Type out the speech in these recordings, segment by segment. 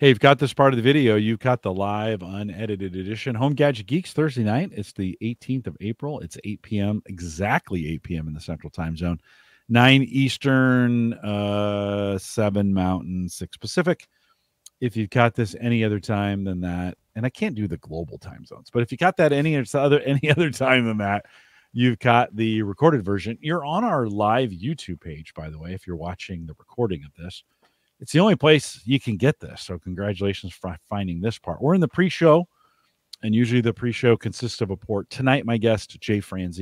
Hey, you've got this part of the video. You've got the live, unedited edition. Home Gadget Geeks Thursday night. It's the 18th of April. It's 8 p.m., exactly 8 p.m. in the Central Time Zone. 9 Eastern, 7 Mountain, 6 Pacific. If you've got this any other time than that, and I can't do the global time zones, but if you got that any other time than that, you've got the recorded version. You're on our live YouTube page, by the way, if you're watching the recording of this. It's the only place you can get this. So congratulations for finding this part. We're in the pre-show, and usually the pre-show consists of a port. Tonight, my guest, Jay Franze.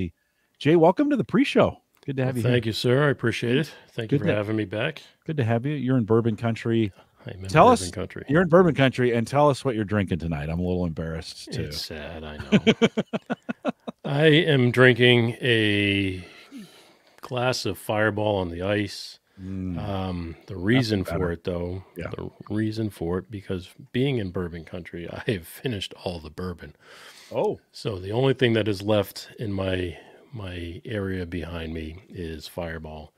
Jay, welcome to the pre-show. Good to have you here. Thank you, sir. I appreciate it. Thank you for having me back. Good to have you. You're in Bourbon Country. I'm in Bourbon Country. You're in Bourbon Country, and tell us what you're drinking tonight. I'm a little embarrassed, too. It's sad, I know. I am drinking a glass of Fireball on the ice. The reason for it, though, because being in Bourbon Country, I have finished all the bourbon. Oh. So the only thing that is left in my area behind me is Fireball.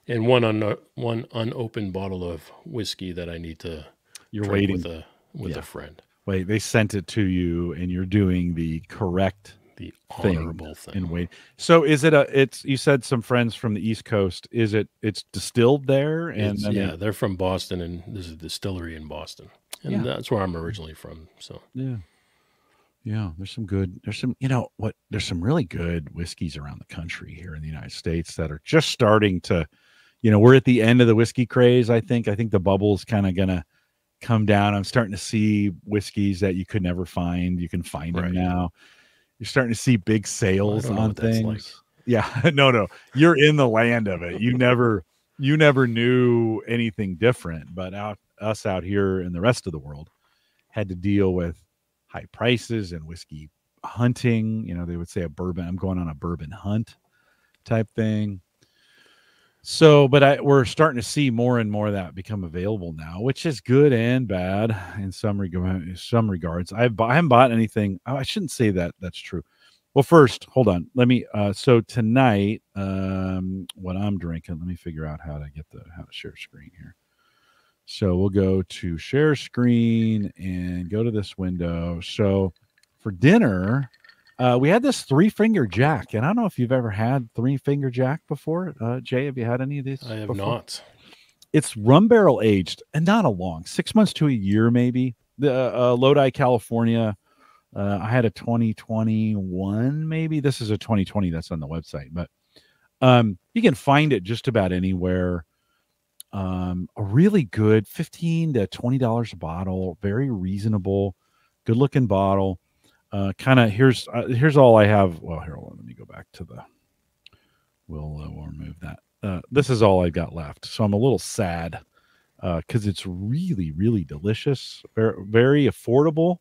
And one unopened bottle of whiskey that I need to drink with a friend. Wait, they sent it to you, and you're doing the correct, the honorable thing. And wait, so is it you said some friends from the East Coast? It's distilled there, and they're from Boston, and there's a distillery in Boston, and that's where I'm originally from. So there's some really good whiskeys around the country here in the United States that are just starting to. We're at the end of the whiskey craze, I think. I think the bubble's kind of going to come down. I'm starting to see whiskeys that you could never find. You can find them now. You're starting to see big sales on things. Like. Yeah, no. You're in the land of it. You never knew anything different. But us out here in the rest of the world had to deal with high prices and whiskey hunting. They would say I'm going on a bourbon hunt type thing. So, but we're starting to see more and more of that become available now, which is good and bad in some regards. I haven't bought anything. I shouldn't say that. That's true. Well, first, hold on. Let me. So tonight, what I'm drinking. Let me figure out how to share screen here. So we'll go to share screen and go to this window. So for dinner. We had this 3-finger jack, and I don't know if you've ever had 3-finger jack before. Jay, have you had any of these? I have before? not. It's rum barrel aged, and not a long 6 months to a year, maybe. The Lodi, California. I had a 2021, maybe. This is a 2020 that's on the website, but you can find it just about anywhere. A really good $15 to $20 a bottle, very reasonable, good-looking bottle. Here's all I have. Well, here, let me go back to we'll remove that. This is all I've got left. So I'm a little sad because it's really, really delicious, very, very affordable,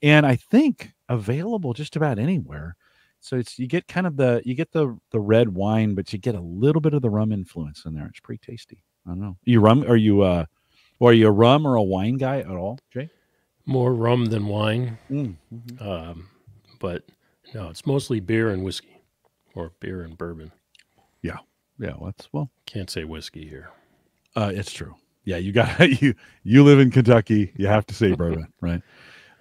and I think available just about anywhere. So you get the red wine, but you get a little bit of the rum influence in there. It's pretty tasty. I don't know. Are you a rum or a wine guy at all, Jay? More rum than wine. Mm-hmm. But no, it's mostly beer and whiskey, or beer and bourbon. Yeah. Can't say whiskey here. It's true. Yeah, you live in Kentucky. You have to say bourbon, right?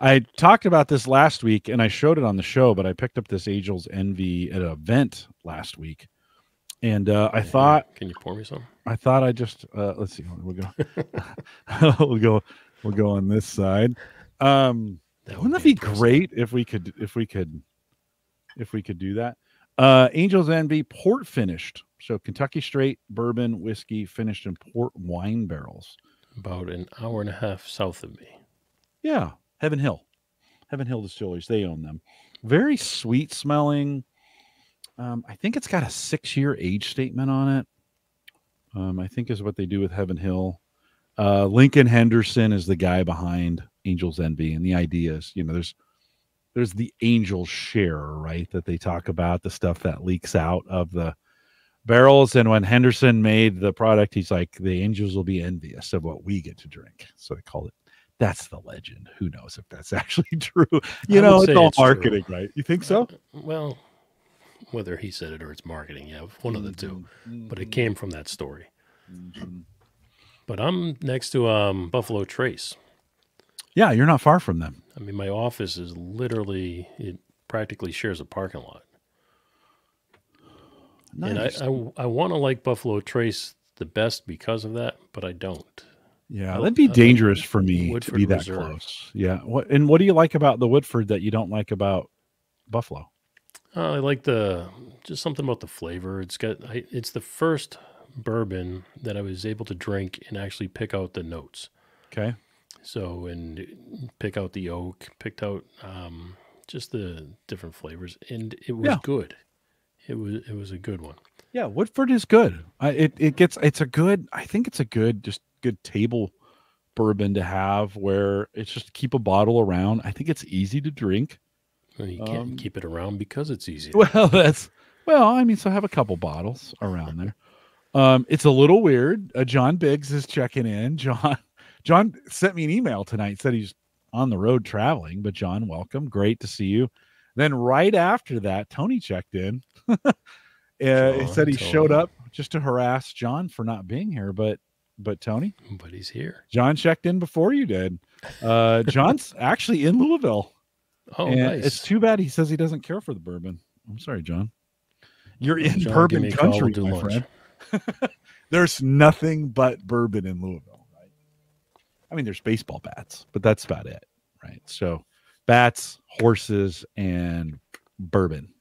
I talked about this last week, and I showed it on the show. But I picked up this Angel's Envy at an event last week, and I thought, can you pour me some? I thought I just let's see. We'll go. We'll go on this side. Wouldn't that be great if we could do that? Angel's Envy port finished. So Kentucky straight bourbon whiskey finished in port wine barrels. About an hour and a half south of me. Yeah. Heaven Hill Distilleries. They own them. Very sweet smelling. I think it's got a 6-year age statement on it. I think is what they do with Heaven Hill. Lincoln Henderson is the guy behind Angel's Envy, and the idea is, there's the angel share, right? That they talk about, the stuff that leaks out of the barrels. And when Henderson made the product, he's like, the angels will be envious of what we get to drink. So they call it. That's the legend. Who knows if that's actually true? It's all marketing, true. Right? You think so? Well, whether he said it or it's marketing, yeah, one of the two. But it came from that story. But I'm next to Buffalo Trace. Yeah, you're not far from them. I mean, my office is literally, it practically shares a parking lot. Nice. And I want to like Buffalo Trace the best because of that, but I don't. Yeah, that'd be I like dangerous for me to Woodford be that Reserve. close. Yeah. What do you like about the Woodford that you don't like about Buffalo? I like just something about the flavor. It's the first bourbon that I was able to drink and actually pick out the notes. Okay. So, and pick out the oak, picked out just the different flavors, and it was Yeah. good. It was a good one. Yeah, Woodford is good. It's a good. I think it's a good table bourbon to have where it's just keep a bottle around. I think it's easy to drink. And you can't keep it around because it's easy. I mean, so have a couple bottles around there. It's a little weird. John Biggs is checking in. John sent me an email tonight. Said he's on the road traveling. But John, welcome. Great to see you. Then right after that, Tony checked in. He said he showed up just to harass John for not being here. But Tony, but he's here. John checked in before you did. John's actually in Louisville. Oh, and nice. It's too bad he says he doesn't care for the bourbon. I'm sorry, John. You're in John, bourbon country, my friend. There's nothing but bourbon in Louisville, right? I mean, there's baseball bats, but that's about it, right? So bats, horses, and bourbon.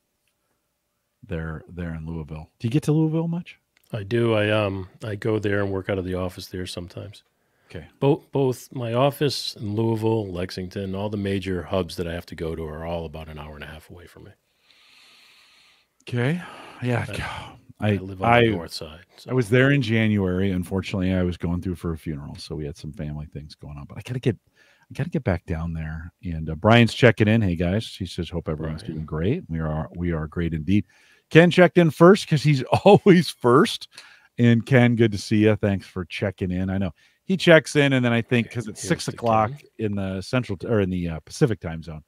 They're in Louisville. Do you get to Louisville much? I do. I go there and work out of the office there sometimes. Okay. Both my office in Louisville, Lexington, all the major hubs that I have to go to are all about an hour and a half away from me. Okay. Yeah. I live on the north side. So. I was there in January. Unfortunately, I was going through for a funeral, so we had some family things going on. But I gotta get back down there. And Brian's checking in. Hey guys, he says, hope everyone's doing great. We are great indeed. Ken checked in first because he's always first. And Ken, good to see you. Thanks for checking in. I know he checks in, and then I think because it's 6 o'clock in the Central or in the Pacific time zone,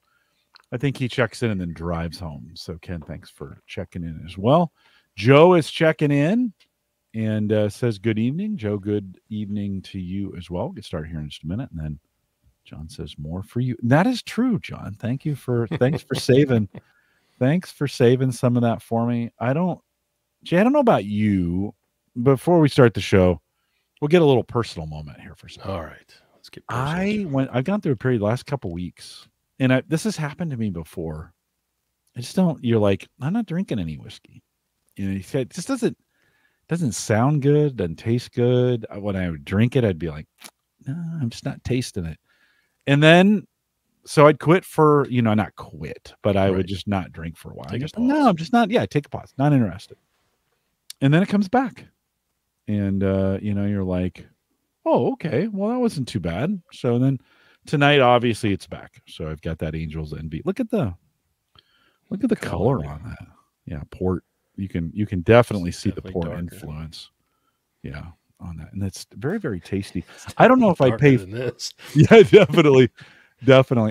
I think he checks in and then drives home. So Ken, thanks for checking in as well. Joe is checking in and says good evening. Joe, good evening to you as well. We'll get started here in just a minute, and then John says more for you. And that is true, John. Thanks for saving. Thanks for saving some of that for me. I don't know about you. Before we start the show, we'll get a little personal moment here for a second. All right, let's get personal. I've gone through a period the last couple weeks, and this has happened to me before. I just don't. You're like, I'm not drinking any whiskey. You know, he said it just doesn't sound good, doesn't taste good. When I would drink it, I'd be like, no, I'm just not tasting it. And then, so I'd quit for, not quit, but I would just not drink for a while. No, I'm just not. Yeah, take a pause. Not interested. And then it comes back, and you're like, oh, okay, well that wasn't too bad. So then tonight, obviously, it's back. So I've got that Angel's Envy. Look at the color on that. Yeah, port. You can definitely see the port influence. Yeah, on that, and it's very, very tasty. I don't know if I'd pay than this. Yeah, definitely.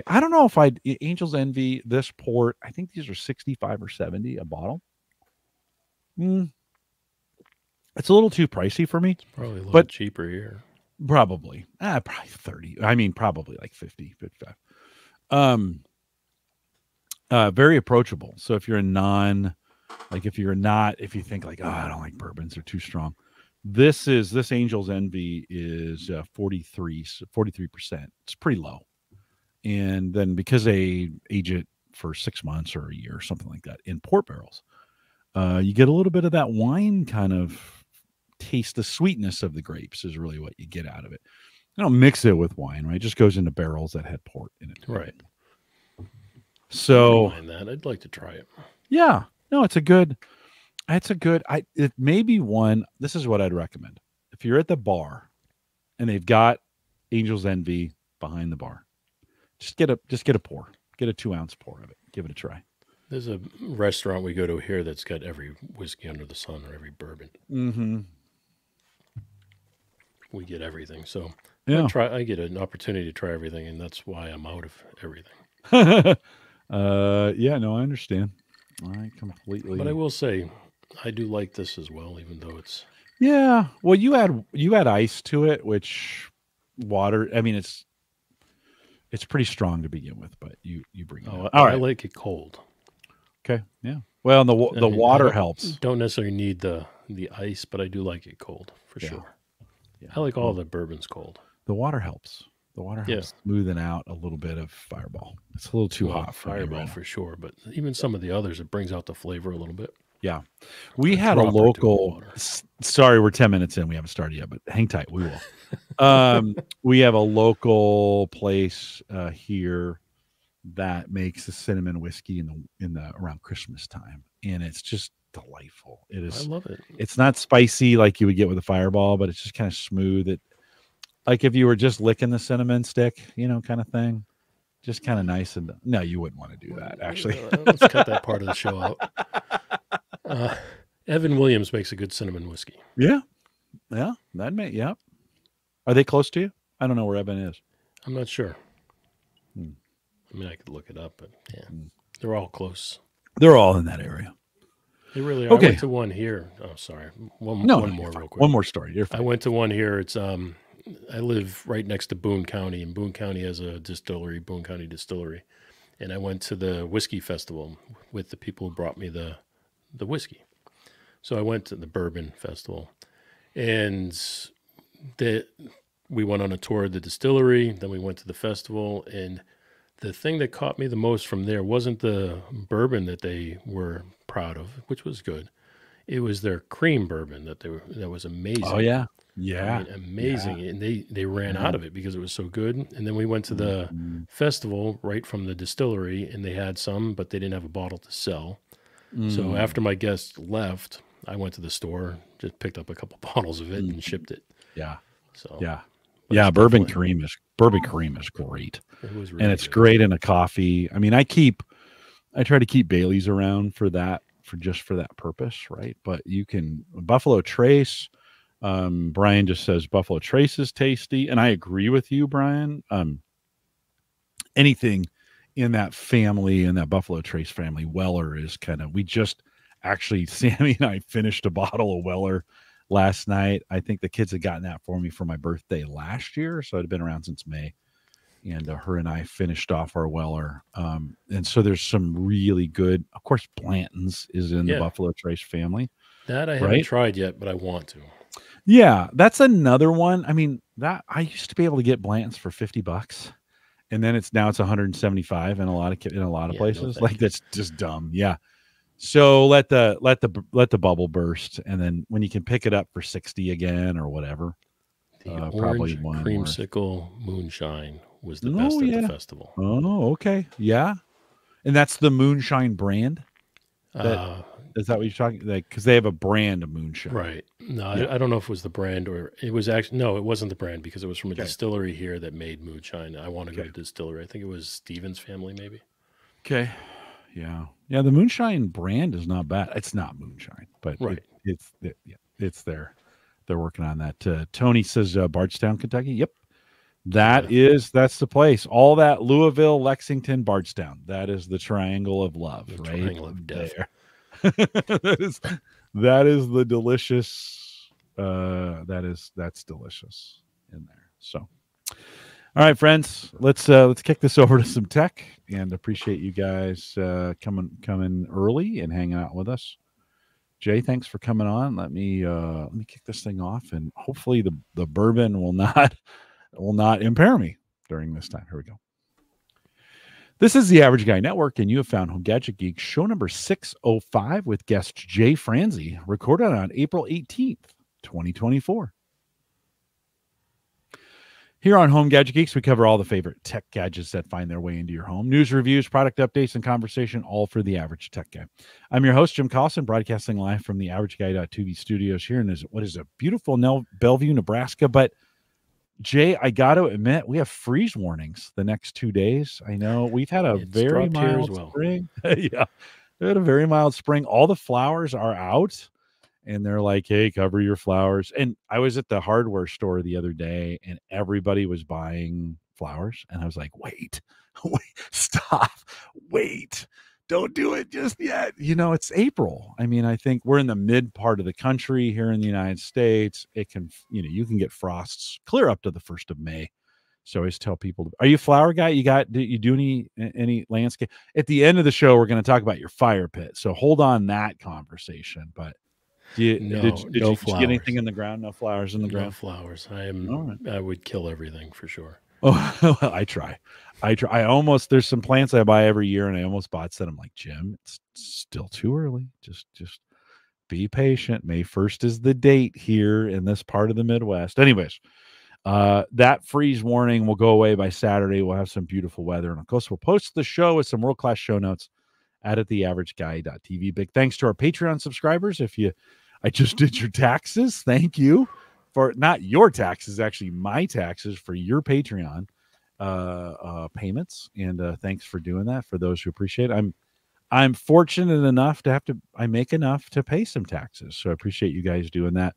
I don't know if Angel's Envy this port. I think these are 65 or 70 a bottle. It's a little too pricey for me. It's probably a little cheaper here. Probably 30. I mean, probably like 50, 55. Very approachable. So if you're if you think like, oh, I don't like bourbons, they're too strong. This Angel's Envy is 43%. It's pretty low. And then because they age it for 6 months or a year or something like that in port barrels, you get a little bit of that wine kind of taste. The sweetness of the grapes is really what you get out of it. I don't mix it with wine, right? It just goes into barrels that had port in it. Right. So I'd like to try it. Yeah. No, it may be one. This is what I'd recommend. If you're at the bar and they've got Angel's Envy behind the bar, just get a pour. Get a 2-ounce pour of it. Give it a try. There's a restaurant we go to here that's got every whiskey under the sun or every bourbon. Mm-hmm. We get everything. So yeah. I get an opportunity to try everything, and that's why I'm out of everything. Yeah, no, I understand. I completely. But I will say, I do like this as well, even though it's. Yeah. Well, you add ice to it, which water. I mean, It's pretty strong to begin with, but you bring it. Oh, All I right. like it cold. Okay. Yeah. Well, the water helps. Don't necessarily need the ice, but I do like it cold for sure. Yeah. I like all the bourbons cold. The water helps. The water helps smoothing out a little bit of Fireball. It's a little too hot for Fireball for sure, but even some of the others, it brings out the flavor a little bit. Yeah. We had a local. Sorry, we're 10 minutes in. We haven't started yet, but hang tight. We will. We have a local place here that makes the cinnamon whiskey in the around Christmas time, and it's just delightful. It is. I love it. It's not spicy like you would get with a Fireball, but it's just kind of smooth. It like if you were just licking the cinnamon stick, kind of thing. Just kind of nice. And no, you wouldn't want to do that. Actually, let's cut that part of the show out. Evan Williams makes a good cinnamon whiskey. Yeah, that may. Yeah, are they close to you? I don't know where Evan is. I'm not sure. I mean, I could look it up, but yeah, they're all close. They're all in that area. They really are. Okay. I went to one here. Oh, sorry. One more real quick. One more story. I went to one here. It's I live right next to Boone County, and Boone County has a distillery, Boone County Distillery. And I went to the whiskey festival with the people who brought me the whiskey. So I went to the bourbon festival, and we went on a tour of the distillery. Then we went to the festival, and the thing that caught me the most from there wasn't the bourbon that they were proud of, which was good. It was their cream bourbon that was amazing. Oh yeah. Yeah. I mean, amazing. Yeah. And they ran out of it because it was so good. And then we went to the festival right from the distillery, and they had some, but they didn't have a bottle to sell. So after my guests left, I went to the store, just picked up a couple bottles of it and shipped it. Yeah. So yeah, bourbon cream is great. It was really and it's good. Great in a coffee. I mean, I try to keep Bailey's around for that purpose, right? But you can Buffalo Trace. Brian just says Buffalo Trace is tasty, and I agree with you, Brian. Anything in that family, in that Buffalo Trace family, Weller is we just actually, Sammy and I finished a bottle of Weller last night. I think the kids had gotten that for me for my birthday last year, so it had been around since May. And her and I finished off our Weller. And so there's some really good, of course, Blanton's is in the Buffalo Trace family. That I haven't tried yet, but I want to. Yeah, that's another one. I mean, that I used to be able to get Blanton's for $50, and then now it's 175 in a lot of places. No, that's just dumb. Yeah. So let the bubble burst, and then when you can pick it up for 60 again or whatever. The orange creamsicle moonshine was the best at the festival. Oh, okay. Yeah. And that's the moonshine brand? Is that what you're talking about? Because they have a brand of moonshine. Right. No, I don't know if it was the brand or it was actually, no, it wasn't the brand because it was from a distillery here that made moonshine. I want to go to the distillery. I think it was Stevens family, maybe. Okay. Yeah. Yeah. The moonshine brand is not bad. It's not moonshine, but it's there. They're working on that. Tony says Bardstown, Kentucky. Yep. That's the place. All that Louisville, Lexington, Bardstown. That is the triangle of love, right? Triangle of death. that is the delicious. That's delicious in there. So, all right, friends, let's kick this over to some tech, and appreciate you guys coming early and hanging out with us. Jay, thanks for coming on. Let me kick this thing off, and hopefully the bourbon will not impair me during this time. Here we go. This is the Average Guy Network, and you have found Home Gadget Geeks, show number 605 with guest Jay Franze, recorded on April 18th, 2024. Here on Home Gadget Geeks, we cover all the favorite tech gadgets that find their way into your home. News, reviews, product updates, and conversation, all for the average tech guy. I'm your host, Jim Collison, broadcasting live from the AverageGuy.tv studios here in what is a beautiful Bellevue, Nebraska. But, Jay, I got to admit, we have freeze warnings the next 2 days. I know we've had a very mild spring. Yeah, we had a very mild spring. All the flowers are out. And they're like, hey, cover your flowers. And I was at the hardware store the other day, and everybody was buying flowers. And I was like, wait, stop, wait, don't do it just yet. It's April. I mean, I think we're in the mid part of the country here in the United States. It can, you can get frosts clear up to the 1st of May. So I always tell people, are you a flower guy? Do you do any landscape? At the end of the show, we're going to talk about your fire pit. So hold on that conversation. But did no you get flowers. anything in the ground? No flowers in the ground? No flowers. Right. I would kill everything for sure. Oh, well, I try. There's some plants I buy every year, and I almost bought some. I'm like, Jim, it's still too early. Just be patient. May 1st is the date here in this part of the Midwest. Anyways, that freeze warning will go away by Saturday. We'll have some beautiful weather, and of course, we'll post the show with some world-class show notes at theaverageguy.tv. Big thanks to our Patreon subscribers. I just did your taxes. Thank you for not your taxes, actually my taxes for your Patreon payments. And thanks for doing that for those who appreciate it. I'm fortunate enough I make enough to pay some taxes. So I appreciate you guys doing that.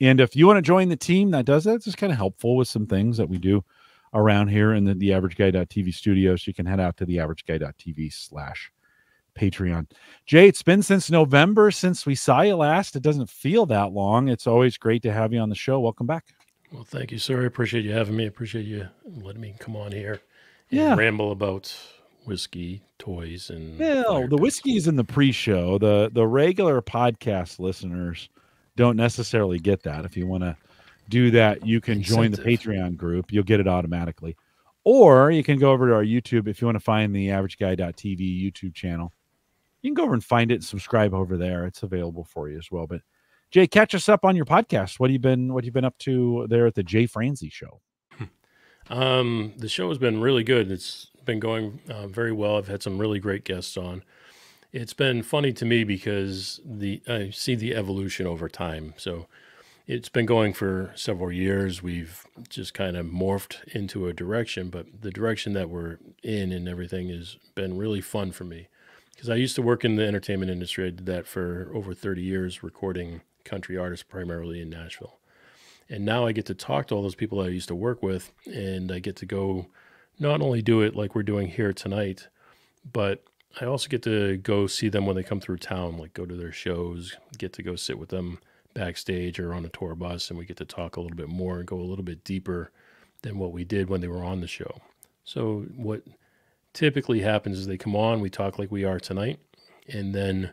And if you want to join the team that does that, it's just kind of helpful with some things that we do around here in the theaverageguy.tv studios. You can head out to theaverageguy.tv/Patreon. Jay, it's been since November since we saw you last. It doesn't feel that long. It's always great to have you on the show. Welcome back. Well, thank you, sir. I appreciate you having me. I appreciate you letting me come on here and ramble about whiskey, toys, and the whiskey is in the pre-show. The regular podcast listeners don't necessarily get that. If you want to do that, you can join the Patreon group. You'll get it automatically. Or you can go over to our YouTube if you want to find the AverageGuy.tv YouTube channel. You can go over and find it and subscribe over there. It's available for you as well. But Jay, catch us up on your podcast. What have you been up to there at the Jay Franze show? The show has been really good. It's been going very well. I've had some really great guests on. It's been funny to me because I see the evolution over time. So it's been going for several years. We've just kind of morphed into a direction, but the direction that we're in and everything has been really fun for me. Because I used to work in the entertainment industry. I did that for over 30 years, recording country artists primarily in Nashville. And now I get to talk to all those people I used to work with, and I get to go not only do it like we're doing here tonight, but I also get to go see them when they come through town, like go to their shows, get to go sit with them backstage or on a tour bus, and we get to talk a little bit more and go a little bit deeper than what we did when they were on the show. So what typically happens is they come on, we talk like we are tonight, and then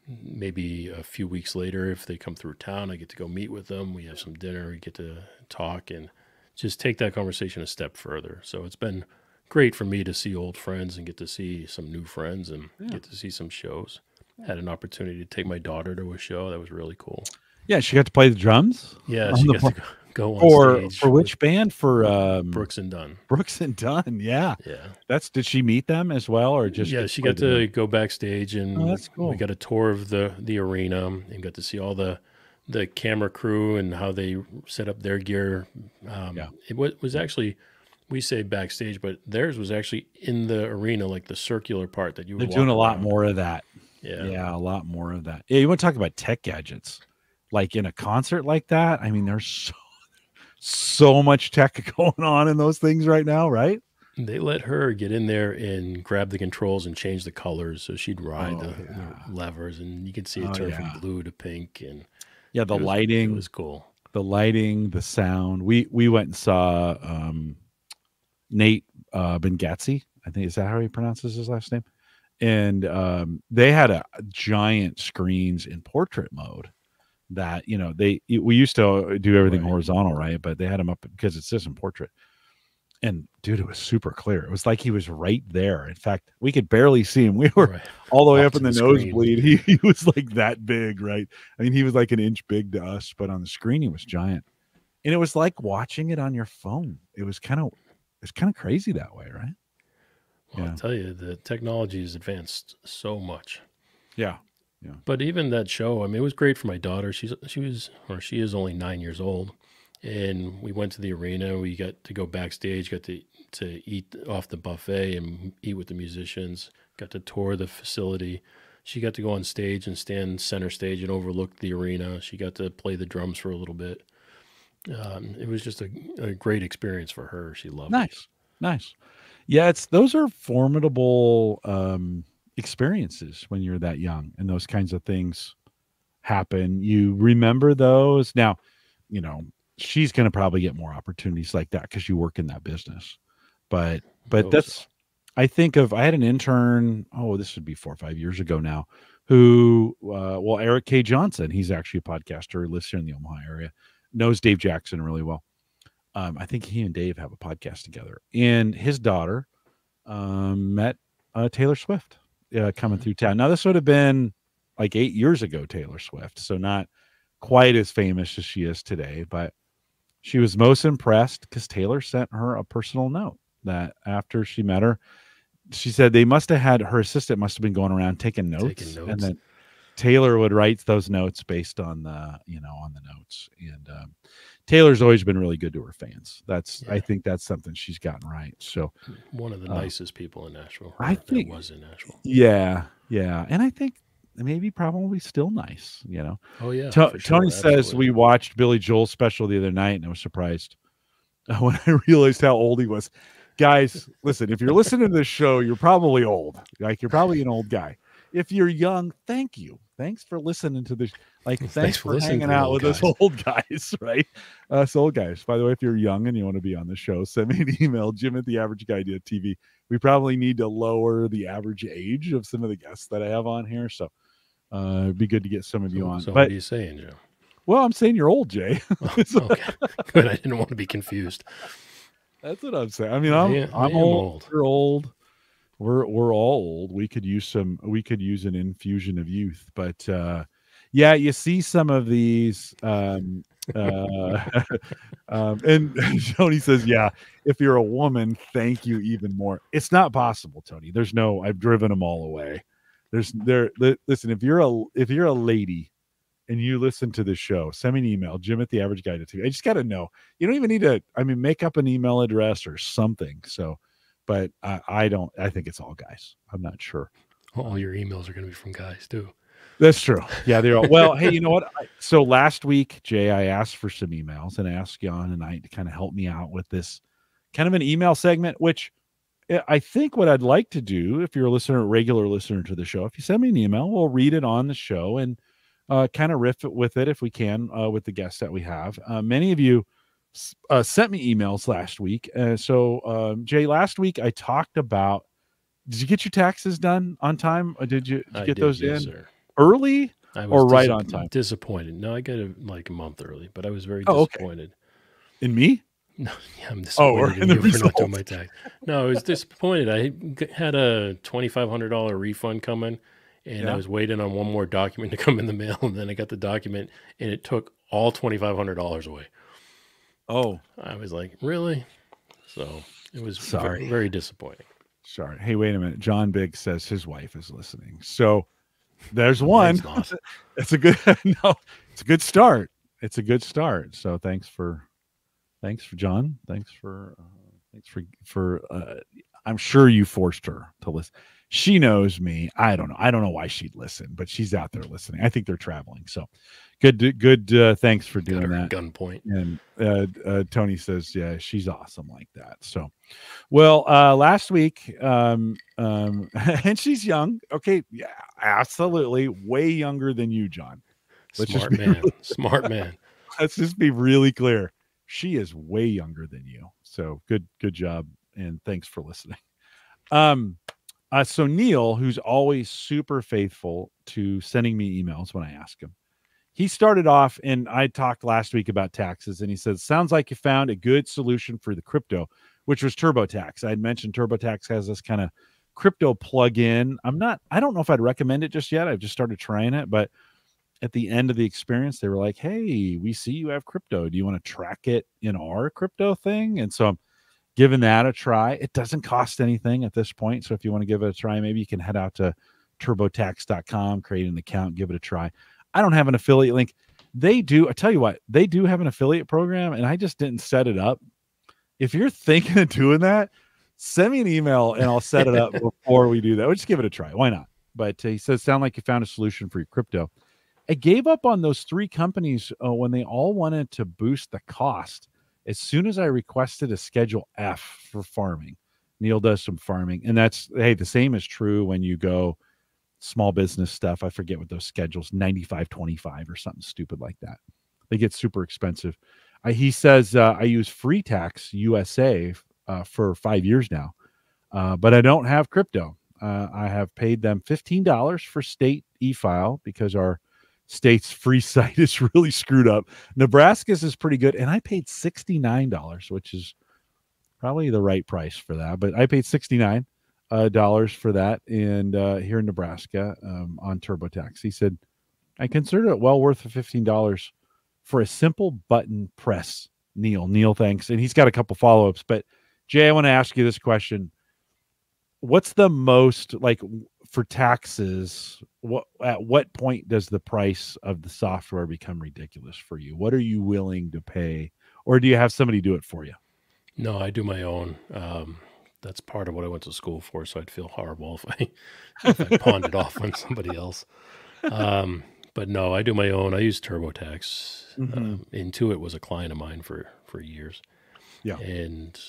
maybe a few weeks later, if they come through town, I get to go meet with them. We have some dinner, we get to talk and just take that conversation a step further. So it's been great for me to see old friends and get to see some new friends and get to see some shows. Had an opportunity to take my daughter to a show. That was really cool. Yeah, she got to play the drums. Yeah, she got to go on stage. For which band? For Brooks and Dunn. Brooks and Dunn, yeah. Yeah. Did she meet them as well, or just? Yeah, she got to go backstage, and that's cool. We got a tour of the arena and got to see all the camera crew and how they set up their gear. It was actually, we say backstage, but theirs was actually in the arena, like the circular part that you would They're doing a lot around. more of that. Yeah, a lot more of that. Yeah, you want to talk about tech gadgets, like in a concert like that? I mean, there's so much tech going on in those things right now, right? They let her get in there and grab the controls and change the colors, so she'd ride the levers, and you could see it turn from blue to pink. And the lighting, it was cool. The lighting, the sound. We went and saw Nate Bengatzi. I think is that how he pronounces his last name? And they had a giant screens in portrait mode that, we used to do everything horizontal, right? But they had them up because it's just in portrait. And dude, it was super clear. It was like he was right there. In fact, we could barely see him. We were all the way up in the nosebleed. He was like that big, right? I mean, he was like an inch big to us, but on the screen he was giant. And it was like watching it on your phone. It's kind of crazy that way, right? Well, I'll tell you, the technology has advanced so much. Yeah. But even that show, I mean, it was great for my daughter. She is only 9 years old, and we went to the arena. We got to go backstage, got to eat off the buffet and eat with the musicians. Got to tour the facility. She got to go on stage and stand center stage and overlook the arena. She got to play the drums for a little bit. It was just a great experience for her. She loved it. Nice. Yeah, those are formidable experiences when you're that young and those kinds of things happen. You remember those. Now, she's going to probably get more opportunities like that because you work in that business. But that's, I had an intern, this would be 4 or 5 years ago now, who, Eric K. Johnson, he's actually a podcaster, lives here in the Omaha area, knows Dave Jackson really well. I think he and Dave have a podcast together, and his daughter met Taylor Swift coming through town. Now, this would have been like 8 years ago, Taylor Swift, so not quite as famous as she is today, but she was most impressed because Taylor sent her a personal note that after she met her, she said they must have had, her assistant must have been going around taking notes. And then Taylor would write those notes based on the notes. And Taylor's always been really good to her fans. I think that's something she's gotten right. So one of the nicest people in Nashville. I think was in Nashville. Yeah. And I think maybe probably still nice, Oh yeah. Tony says we watched Billy Joel's special the other night and I was surprised when I realized how old he was. Guys, listen, if you're listening to this show, you're probably old. Like, you're probably an old guy. If you're young, thank you. Thanks for listening to this. Like, thanks for hanging out with us old guys, right? Us old guys. By the way, if you're young and you want to be on the show, send me an email, jim@theaverageguy.tv. We probably need to lower the average age of some of the guests that I have on here. So it'd be good to get some of you on. So what are you saying, Joe? Well, I'm saying you're old, Jay. Okay. Good. I didn't want to be confused. That's what I'm saying. I mean, I'm old. You're old. We're all old. We could use an infusion of youth, but yeah, you see some of these. And Tony says, yeah, if you're a woman, thank you even more. It's not possible, Tony. I've driven them all away. Listen, if you're a lady and you listen to the show, send me an email, jim@theaverageguy.tv. I just got to know. You don't even need to, make up an email address or something. So, but I think it's all guys. I'm not sure. All your emails are going to be from guys too. That's true. Yeah, they're all, well, hey, you know what? So last week, Jay, I asked for some emails and I asked Jan and I to kind of help me out with this kind of an email segment, which I think what I'd like to do, if you're a regular listener to the show, if you send me an email, we'll read it on the show and kind of riff with it if we can with the guests that we have. Many of you sent me emails last week. So, Jay, last week I talked about, did you get your taxes done on time? Or did you get those in early or right on time? Disappointed. No, I got it like a month early, but I was very disappointed. Okay. In me? No, yeah, I'm disappointed in you for not doing my tax. No, I was disappointed. I had a $2,500 refund coming. And I was waiting on one more document to come in the mail, and then I got the document, and it took all $2,500 away. Oh, I was like, really? So it was very disappointing. Sorry. Hey, wait a minute. John Biggs says his wife is listening. So there's one. It's a good it's a good start. It's a good start. So thanks for John. Thanks for I'm sure you forced her to listen. She knows me. I don't know why she'd listen, but she's out there listening. I think they're traveling. So good. Thanks for doing that. Gunpoint. And Tony says, yeah, she's awesome like that. So, well, last week, and she's young. Okay. Yeah, absolutely. Way younger than you, John. Smart man. Let's just be really clear. She is way younger than you. So good job. And thanks for listening. So Neil, who's always super faithful to sending me emails when I ask him, he started off, and I talked last week about taxes, and he said, sounds like you found a good solution for the crypto, which was TurboTax. I had mentioned TurboTax has this kind of crypto plugin. I don't know if I'd recommend it just yet. I've just started trying it, but at the end of the experience, they were like, hey, we see you have crypto. Do you want to track it in our crypto thing? And so I'm giving that a try. It doesn't cost anything at this point. So if you want to give it a try, maybe you can head out to turbotax.com, create an account, give it a try. I don't have an affiliate link. They do. I tell you what, they do have an affiliate program, and I just didn't set it up. If you're thinking of doing that, send me an email and I'll set it up before we do that. We'll just give it a try. Why not? But he says, sound like you found a solution for your crypto. I gave up on those three companies when they all wanted to boost the cost. As soon as I requested a Schedule F for farming, Neil does some farming. And the same is true when you go small business stuff. I forget what those schedules, 95.25 or something stupid like that. They get super expensive. He says I use Free Tax USA for 5 years now, but I don't have crypto. I have paid them $15 for state e-file because our state's free site is really screwed up. Nebraska's is pretty good, and I paid $69, which is probably the right price for that. But I paid $69 for that, and here in Nebraska on TurboTax. He said I consider it well worth the $15 for a simple button press. Neil, thanks, and he's got a couple follow-ups. But Jay, I want to ask you this question. What's the most, like, for taxes, at what point does the price of the software become ridiculous for you? What are you willing to pay, or do you have somebody do it for you? No, I do my own. That's part of what I went to school for, so I'd feel horrible if I pawned it off on somebody else. But no, I do my own. I use TurboTax. Intuit was a client of mine for years. Yeah. And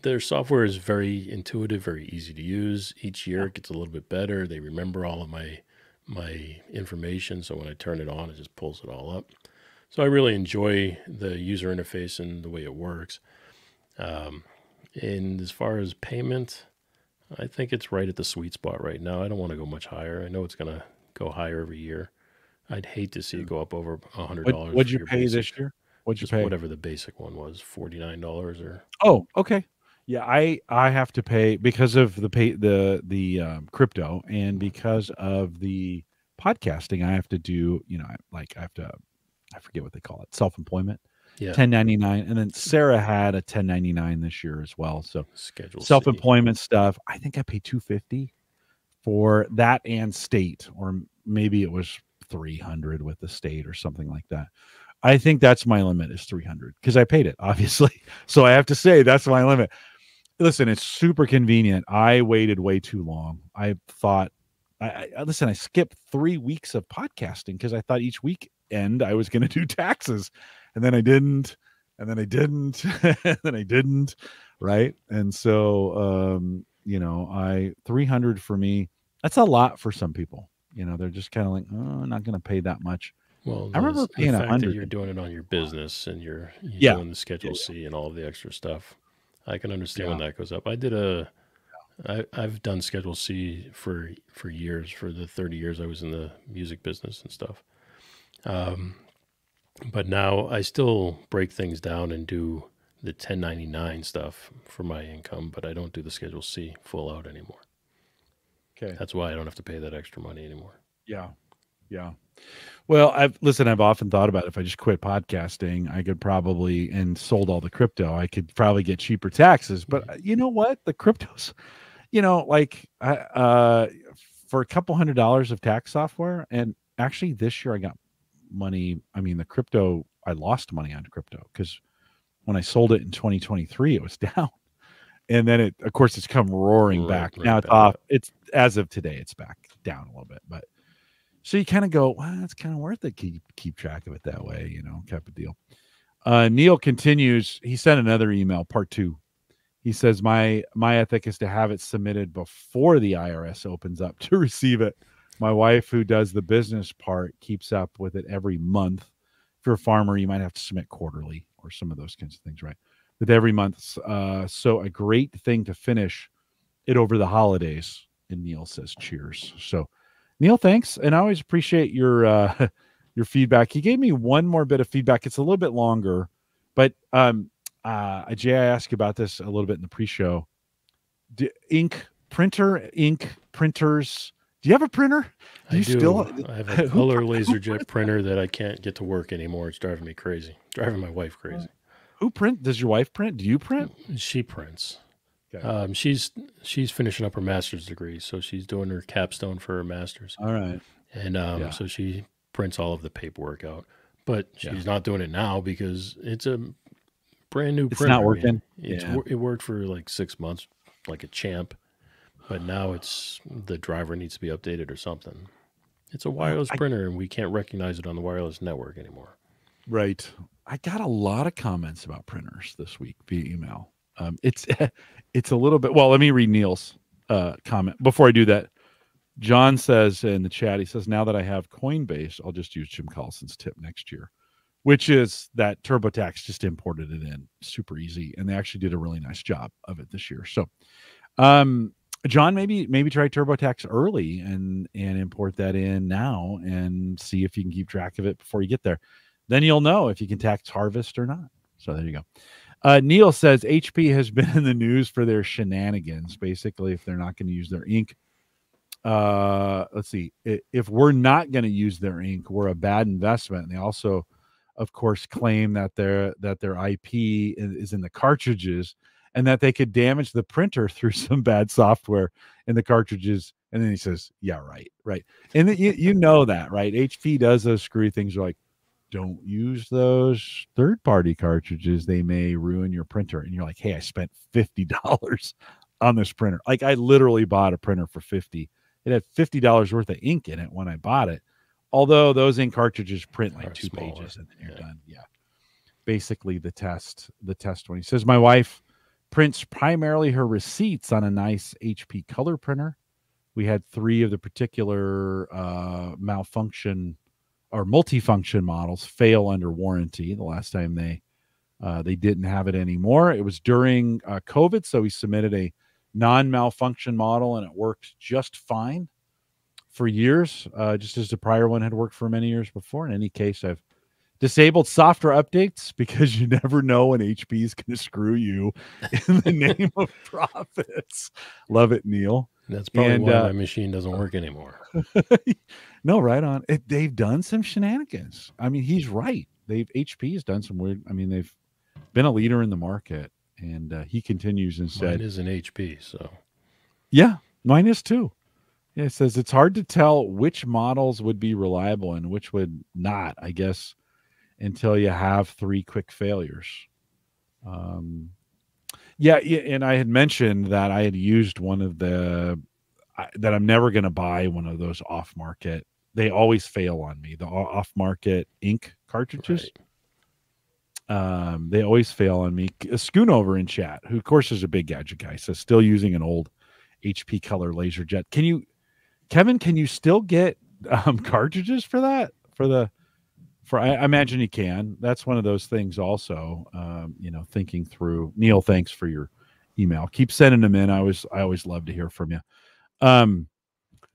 their software is very intuitive, very easy to use. Each year it gets a little bit better. They remember all of my information, so when I turn it on, it just pulls it all up. So I really enjoy the user interface and the way it works. And as far as payment, I think it's right at the sweet spot right now. I don't want to go much higher. I know it's going to go higher every year. I'd hate to see it go up over $100. What'd you pay this year? What'd you pay? Whatever the basic one was, $49 or. Oh, okay. Yeah, I have to pay because of the crypto, and because of the podcasting. I have to do, I have to, I forget what they call it, self-employment. Yeah. 1099, and then Sarah had a 1099 this year as well. So Schedule self-employment stuff, I think I paid $250 for that and state, or maybe it was $300 with the state or something like that. I think that's my limit, is $300, because I paid it, obviously. So I have to say that's my limit. Listen, it's super convenient. I waited way too long. I thought, I skipped 3 weeks of podcasting because I thought each weekend I was going to do taxes, and then I didn't, and then I didn't, and then I didn't, right? And so, $300 for me, that's a lot for some people. They're just kind of like, oh, I'm not going to pay that much. Well, I remember paying $100. You're doing it on your business, and you're doing the Schedule C and all of the extra stuff. I can understand when that goes up. I've done Schedule C for years, for the 30 years I was in the music business and stuff. But now I still break things down and do the 1099 stuff for my income, but I don't do the Schedule C full out anymore. Okay. That's why I don't have to pay that extra money anymore. Yeah. Yeah. Well, I've often thought about, if I just quit podcasting, I could probably, and sold all the crypto, I could probably get cheaper taxes. But you know what? The cryptos, for a couple $100 of tax software, and actually this year I got money. I mean, the crypto, I lost money on crypto because when I sold it in 2023, it was down. And then of course, it's come roaring back. Now it's off. It's, as of today, it's back down a little bit, but so you kind of go, well, it's kind of worth it. Keep track of it that way, type of deal. Neil continues. He sent another email, part 2. He says, my ethic is to have it submitted before the IRS opens up to receive it. My wife, who does the business part, keeps up with it every month. If you're a farmer, you might have to submit quarterly or some of those kinds of things, right? But every month. So a great thing to finish it over the holidays. And Neil says, cheers. So Neil, thanks. And I always appreciate your feedback. He gave me one more bit of feedback. It's a little bit longer, but Jay, I asked you about this a little bit in the pre-show. Ink printers. Do you have a printer? I have a color LaserJet printer that I can't get to work anymore. It's driving me crazy. Driving my wife crazy. Who print? Does your wife print? Do you print? She prints. Okay. She's finishing up her master's degree, so she's doing her capstone for her master's. All right. And so she prints all of the paperwork out, but she's not doing it now because it's a brand new printer. It's not working. It worked for like 6 months, like a champ, but now the driver needs to be updated or something. It's a wireless printer, and we can't recognize it on the wireless network anymore. Right. I got a lot of comments about printers this week via email. It's a little bit. Well, let me read Neil's comment before I do that. John says in the chat, he says, now that I have Coinbase, I'll just use Jim Collison's tip next year. which is that TurboTax just imported it in super easy, and they actually did a really nice job of it this year. So, John, maybe try TurboTax early and import that in now and see if you can keep track of it before you get there. Then you'll know if you can tax harvest or not. So there you go. Neil says HP has been in the news for their shenanigans. Basically, if they're not going to use their ink, let's see, if we're not going to use their ink, we're a bad investment. And they also, of course, claim that their IP is in the cartridges and that they could damage the printer through some bad software in the cartridges. And then he says, yeah, right. And you know that, right? HP does those screwy things like, don't use those third-party cartridges. They may ruin your printer. And you're like, hey, I spent $50 on this printer. Like, I literally bought a printer for $50. It had $50 worth of ink in it when I bought it. Although those ink cartridges print like 2 pages and then you're done. Yeah. Basically the test one. He says, my wife prints primarily her receipts on a nice HP color printer. We had 3 of the particular malfunction or multifunction models fail under warranty the last time they didn't have it anymore. It was during COVID, so we submitted a non-malfunction model and it worked just fine for years, just as the prior one had worked for many years before. In any case, I've disabled software updates because you never know when HP is going to screw you in the name of profits. Love it, Neil. That's probably why my machine doesn't work anymore. No, right on. They've done some shenanigans. I mean, he's right. HP has done some weird. I mean, they've been a leader in the market, and he continues and said, "Mine is an HP." So, yeah, mine is too. Yeah, it says it's hard to tell which models would be reliable and which would not, I guess, until you have 3 quick failures. Yeah, and I had mentioned that I had used one of that I'm never going to buy one of those off-market. They always fail on me. The off-market ink cartridges. Right. They always fail on me. Schoonover in chat, who of course is a big Gadget guy, says still using an old HP Color LaserJet. Kevin, can you still get cartridges for that? I imagine you can. That's one of those things also, thinking through. Neil, thanks for your email. Keep sending them in. I always love to hear from you.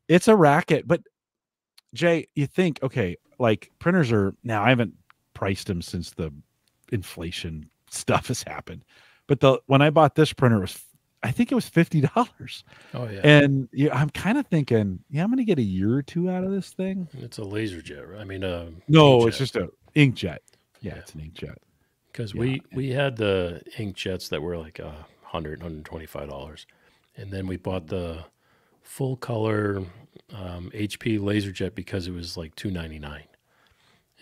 It's a racket, but Jay, you think, okay, like printers are now, I haven't priced them since the inflation stuff has happened, but when I bought this printer, I think it was $50. Oh yeah. And I'm kind of thinking, I'm going to get a year or 2 out of this thing. It's a LaserJet, right? I mean, no, inkjet. It's just an inkjet. Yeah, it's an inkjet. Because we had the inkjets that were like $125, and then we bought the full color HP LaserJet because it was like $299.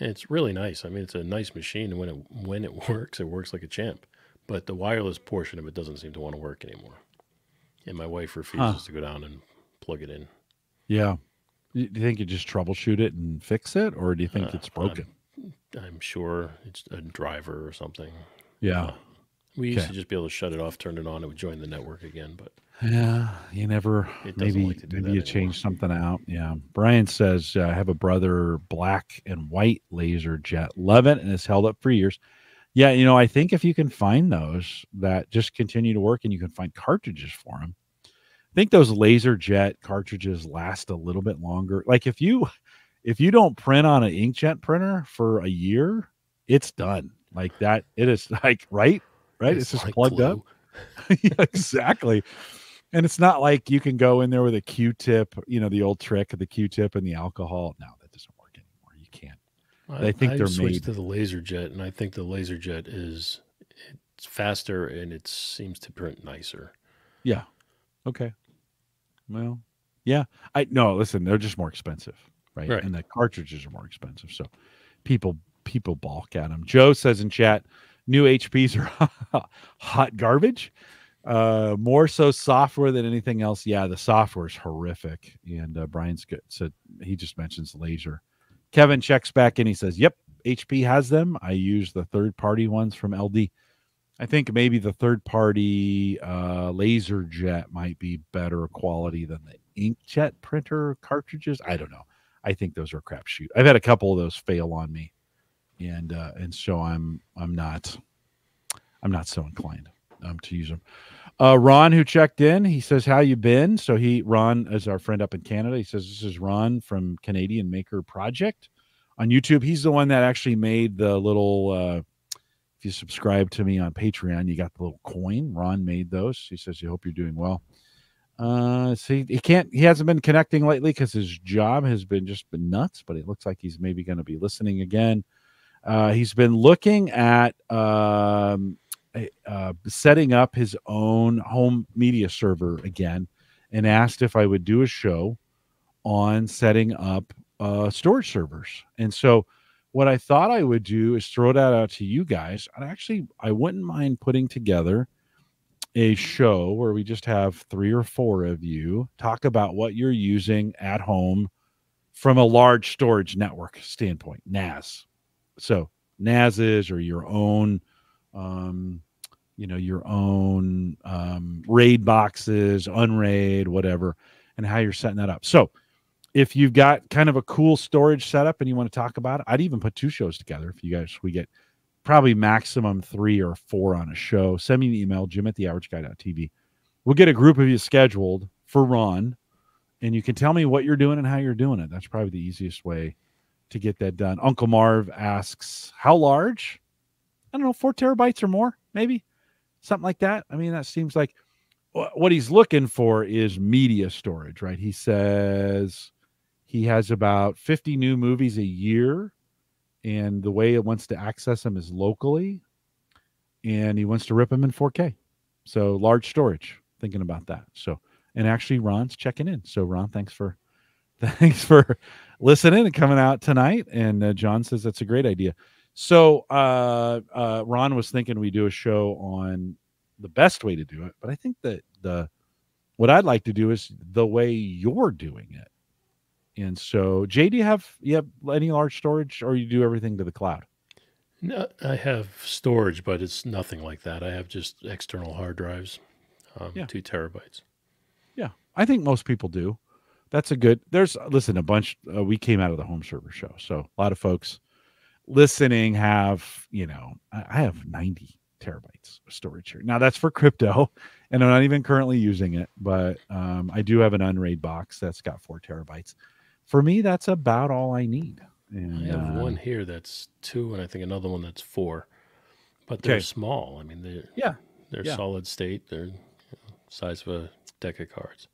And it's really nice. I mean, it's a nice machine, and when it works like a champ. But the wireless portion of it doesn't seem to want to work anymore. And my wife refuses to go down and plug it in. Yeah. Do you think you just troubleshoot it and fix it, or do you think it's broken? I'm sure it's a driver or something. Yeah. We used to just be able to shut it off, turn it on, it would join the network again. But yeah, you never. Maybe you change something out. Yeah. Brian says, I have a brother, black and white LaserJet. Love it, and it's held up for years. Yeah, I think if you can find those that just continue to work and you can find cartridges for them, I think those LaserJet cartridges last a little bit longer. Like if you don't print on an inkjet printer for a year, it's done. Like that, it is like right. It's just like plugged up. Yeah, exactly. And it's not like you can go in there with a Q-tip, the old trick of the Q-tip and the alcohol. No, that doesn't work anymore. You can't. I think they're switched to the LaserJet, and I think the LaserJet it's faster and it seems to print nicer. Yeah. Okay. Well, yeah. Listen, they're just more expensive, right? And the cartridges are more expensive, so people balk at them. Joe says in chat, new HPs are hot garbage. More so software than anything else. Yeah, the software is horrific. And Brian's said he just mentions laser. Kevin checks back in. He says, yep, HP has them. I use the third-party ones from LD. I think maybe the third-party LaserJet might be better quality than the inkjet printer cartridges. I don't know. I think those are a crapshoot. I've had a couple of those fail on me and so I'm not so inclined to use them. Ron, who checked in, he says, "How you been?" So Ron is our friend up in Canada. He says, "This is Ron from Canadian Maker Project on YouTube." He's the one that actually made the little. If you subscribe to me on Patreon, you got the little coin. Ron made those. He says, "I hope you're doing well." So he hasn't been connecting lately because his job has been nuts. But it looks like he's maybe going to be listening again. He's been looking at setting up his own home media server again, and asked if I would do a show on setting up storage servers. And so what I thought I would do is throw that out to you guys. And I wouldn't mind putting together a show where we just have 3 or 4 of you talk about what you're using at home from a large storage network standpoint, NAS. So NASs or your own, RAID boxes, unRAID, whatever, and how you're setting that up. So if you've got kind of a cool storage setup and you want to talk about it, I'd even put 2 shows together. We get probably maximum 3 or 4 on a show. Send me an email, jim@theaverageguy.tv. We'll get a group of you scheduled for Ron, and you can tell me what you're doing and how you're doing it. That's probably the easiest way to get that done. Uncle Marv asks, how large? I don't know, 4 terabytes or more, maybe something like that. I mean, that seems like what he's looking for is media storage, right? He says he has about 50 new movies a year, and the way it wants to access them is locally, and he wants to rip them in 4K. So large storage, thinking about that. So, and actually Ron's checking in. So Ron, thanks for listening and coming out tonight. And John says that's a great idea. So Ron was thinking we do a show on the best way to do it, but I think that what I'd like to do is the way you're doing it. And so, Jay, do you have any large storage, or you do everything to the cloud? No, I have storage, but it's nothing like that. I have just external hard drives, 2 terabytes. Yeah, I think most people do. That's a good. Listen, a bunch. We came out of the home server show, so a lot of folks listening have. I have 90 terabytes of storage here. Now that's for crypto, and I'm not even currently using it, but I do have an unRAID box that's got 4 terabytes. For me, that's about all I need. And I have one here that's 2, and I think another one that's 4, but they're small. I mean, they're solid state. They're size of a deck of cards.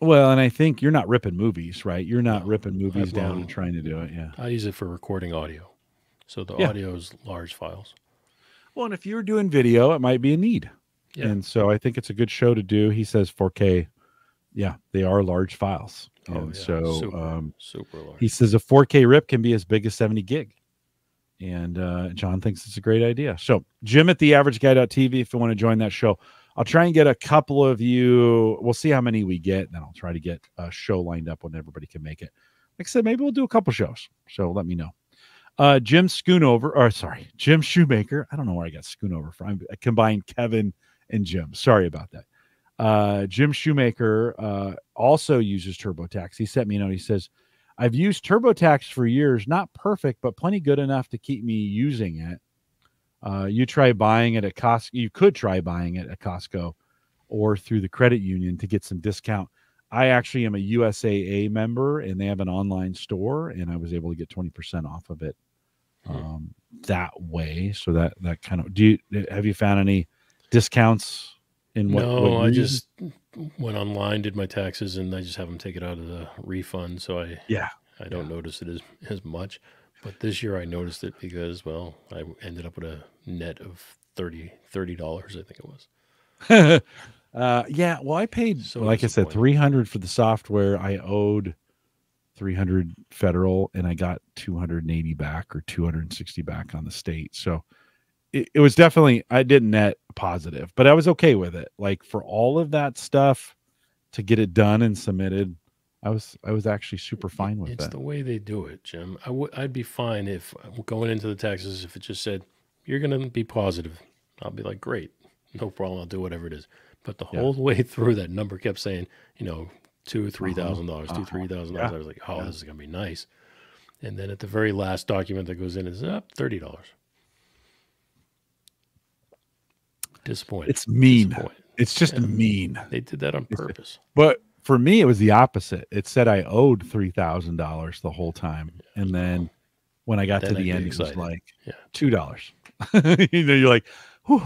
Well, and I think you're not ripping movies, right? You're not ripping movies down and trying to do it. Yeah, I use it for recording audio, so the audio is large files. Well, and if you're doing video, it might be a need. Yeah. And so I think it's a good show to do. He says 4K. Yeah, they are large files. And so super large. He says a 4K rip can be as big as 70 gig. And John thinks it's a great idea. So jim@theaverageguy.tv if you want to join that show. I'll try and get a couple of you. We'll see how many we get. And then I'll try to get a show lined up when everybody can make it. Like I said, maybe we'll do a couple shows. So let me know. Jim Shoemaker. I don't know where I got Schoonover from. I combined Kevin and Jim. Sorry about that. Jim Shoemaker also uses TurboTax. He sent me a note. He says, I've used TurboTax for years, not perfect, but plenty good enough to keep me using it. You try buying it at Costco. You could try buying it at Costco or through the credit union to get some discount. I actually am a USAA member, and they have an online store, and I was able to get 20% off of it that way. So that kind of, have you found any discounts? No, I just went online, did my taxes, and I just have them take it out of the refund. So I don't notice it as much. But this year I noticed it because, well, I ended up with a net of $30, I think it was. Well, I paid, like I said, $300 for the software. I owed $300 federal, and I got $280 back or $260 back on the state. So it was definitely, I didn't net positive, but I was okay with it. Like for all of that stuff to get it done and submitted, I was actually super fine with that. It's the way they do it, Jim. I'd be fine if going into the taxes, if it just said, you're going to be positive. I'll be like, great, no problem. I'll do whatever it is. But the whole way through, that number kept saying, $2,000, $3,000, $3,000. I was like, oh, this is going to be nice. And then at the very last document that goes in is up $30. Disappointed. It's mean. Disappointed. It's just mean. They did that on purpose. But for me, it was the opposit. It said I owed $3,000 the whole time, and then when I got to the end, it was like $2. You're like, whew.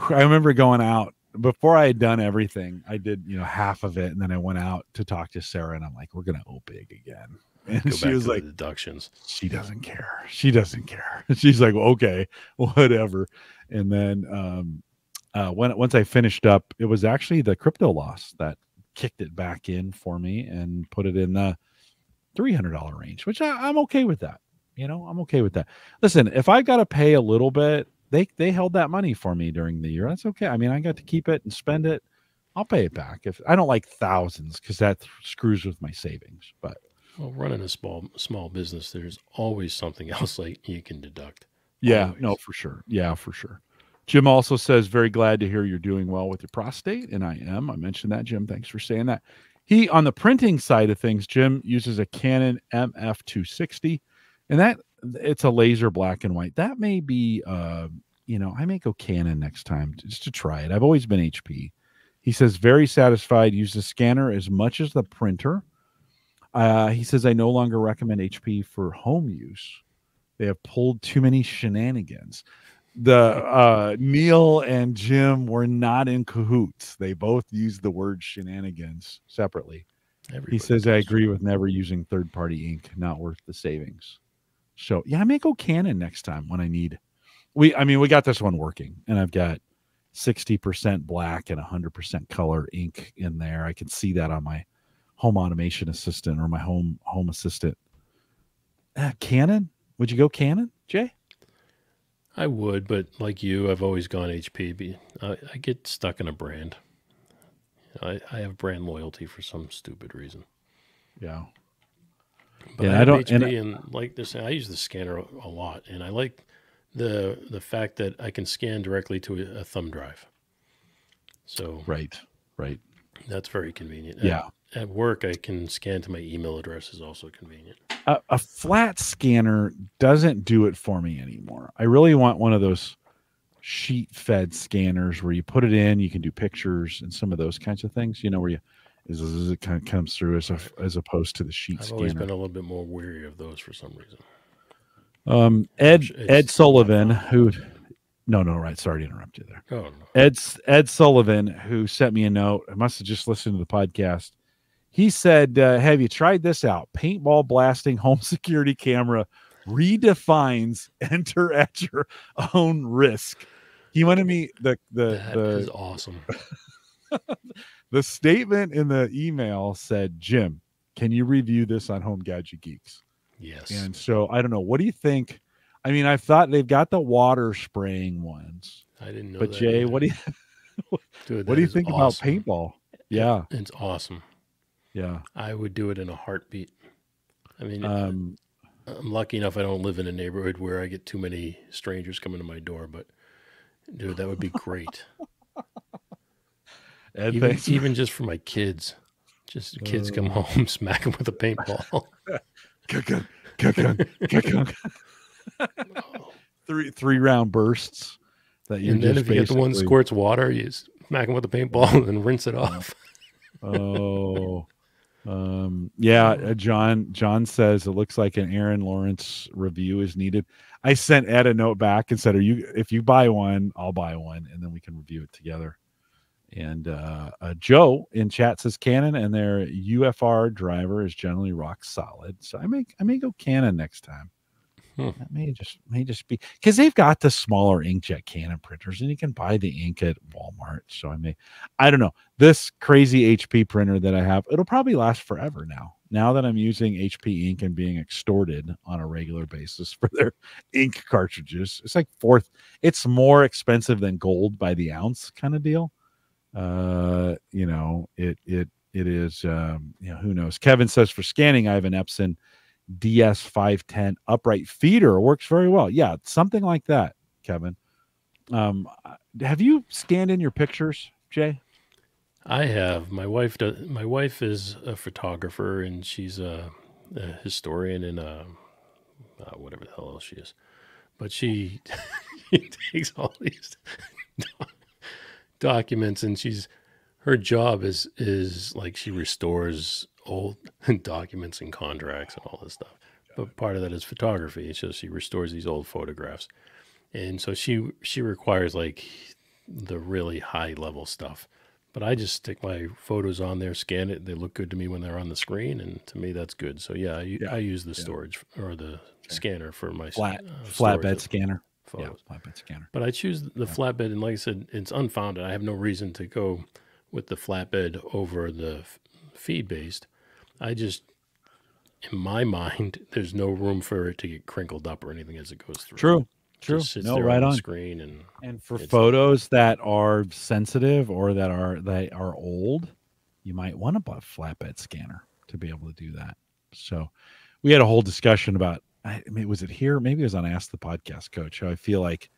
I remember going out before I had done everything. I did, half of it, and then I went out to talk to Sarah, and I'm like, "We're gonna owe big again." And she was like, "Deductions." She doesn't care. She doesn't care. She's like, "Okay, whatever." And then once I finished up, it was actually the crypto loss that kicked it back in for me and put it in the $300 range, which I'm okay with that. I'm okay with that. Listen, if I got to pay a little bit, they held that money for me during the year. That's okay. I mean, I got to keep it and spend it. I'll pay it back. If I don't like thousands, because that screws with my savings. But running a small business, there's always something else like you can deduct. Yeah, always. No, for sure. Yeah, for sure. Jim also says, very glad to hear you're doing well with your prostate. And I am. I mentioned that, Jim. Thanks for saying that. He, on the printing side of things, Jim uses a Canon MF260, and it's a laser black and white. That may be, I may go Canon next time just to try it. I've always been HP. He says, very satisfied. Use the scanner as much as the printer. He says, I no longer recommend HP for home use. They have pulled too many shenanigans. Neil and Jim were not in cahoots. They both used the word shenanigans separately. He says, I agree with never using third-party ink. Not worth the savings. So, yeah, I may go Canon next time when I need. We got this one working, and I've got 60% black and 100% color ink in there. I can see that on my home automation assistant or my home assistant. Canon? Would you go Canon, Jay? I would, but like you, I've always gone HP. I get stuck in a brand. I have brand loyalty for some stupid reason. Yeah. But I don't HP and like this. I use the scanner a lot, and I like the fact that I can scan directly to a thumb drive. So right. That's very convenient. Yeah. At work, I can scan to my email address. Is also convenient. A flat scanner doesn't do it for me anymore. I really want one of those sheet-fed scanners where you put it in, you can do pictures and some of those kinds of things. Where it kind of comes through as opposed to the sheet scanner. I've always been a little bit more weary of those for some reason. Ed Sullivan, who. No, right. Sorry to interrupt you there. Oh, no. Ed Sullivan, who sent me a note. I must have just listened to the podcast. He said, have you tried this out? Paintball blasting home security camera redefines enter at your own risk. He wanted me that is awesome. The statement in the email said, Jim, can you review this on Home Gadget Geeks? Yes. And so I don't know. What do you think? I mean, I thought they've got the water spraying ones. I didn't know but that. Jay, either. what do you Dude, what do you think about paintball? Yeah. It's awesome. Yeah. I would do it in a heartbeat. I mean, I'm lucky enough I don't live in a neighborhood where I get too many strangers coming to my door, but dude, that would be great. Even just for my kids. Just kids come home, smack them with a paintball. Three round bursts. And then if you get the one squirts water, you smack them with a paintball and rinse it off. Yeah. John says it looks like an Aaron Lawrence review is needed. I sent Ed a note back and said, if you buy one, I'll buy one, and then we can review it together. And Joe in chat says Canon and their UFR driver is generally rock solid. So I may go Canon next time. That may just be because they've got the smaller inkjet Canon printers, and you can buy the ink at Walmart. So I don't know. This crazy HP printer that I have, it'll probably last forever now. Now that I'm using HP ink and being extorted on a regular basis for their ink cartridges, it's like it's more expensive than gold by the ounce kind of deal. It is. Who knows? Kevin says for scanning, I have an Epson DS510 upright feeder, works very well. Yeah, something like that, Kevin. Have you scanned in your pictures, Jay? I have. My wife is a photographer, and she's a historian and whatever the hell else she is. But she, she takes all these documents, and her job is like she restores old documents and contracts and all this stuff. But part of that is photography. So she restores these old photographs. And so she requires like the really high level stuff. But I just stick my photos on there, scan it. They look good to me when they're on the screen, and to me that's good. So yeah, I use the storage or the scanner for my flatbed scanner. Photos. Yeah, flatbed scanner. But I choose the flatbed, and like I said, it's unfounded. I have no reason to go with the flatbed over the feed based. I just, in my mind, there's no room for it to get crinkled up or anything as it goes through. True. Just sits there right on on the screen, and for photos that are sensitive or that are old, you might want a flatbed scanner to be able to do that. So we had a whole discussion about, I mean, was it here? Maybe it was on Ask the Podcast Coach. How I feel like,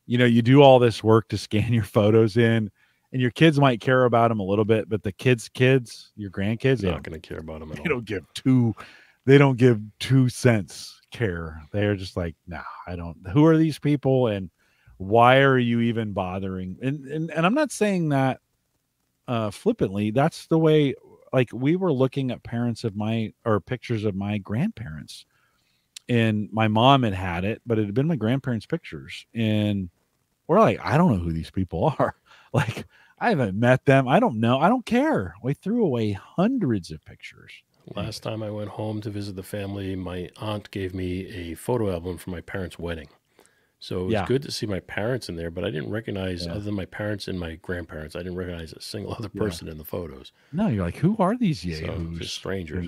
you do all this work to scan your photos in, and your kids might care about them a little bit, but the kids, your grandkids, they're not going to care about them at all. They don't give 2 cents care. They're just like, nah, I don't. Who are these people, and why are you even bothering? And I'm not saying that flippantly. That's the way. Like, we were looking at pictures of my grandparents, and my mom had it, but it had been my grandparents' pictures, and we're like, I don't know who these people are. Like, I haven't met them. I don't know. I don't care. We threw away hundreds of pictures. Last time I went home to visit the family, my aunt gave me a photo album for my parents' wedding. So it was good to see my parents in there, but I didn't recognize, other than my parents and my grandparents, I didn't recognize a single other person in the photos. No, you're like, who are these yahoos? So, just strangers.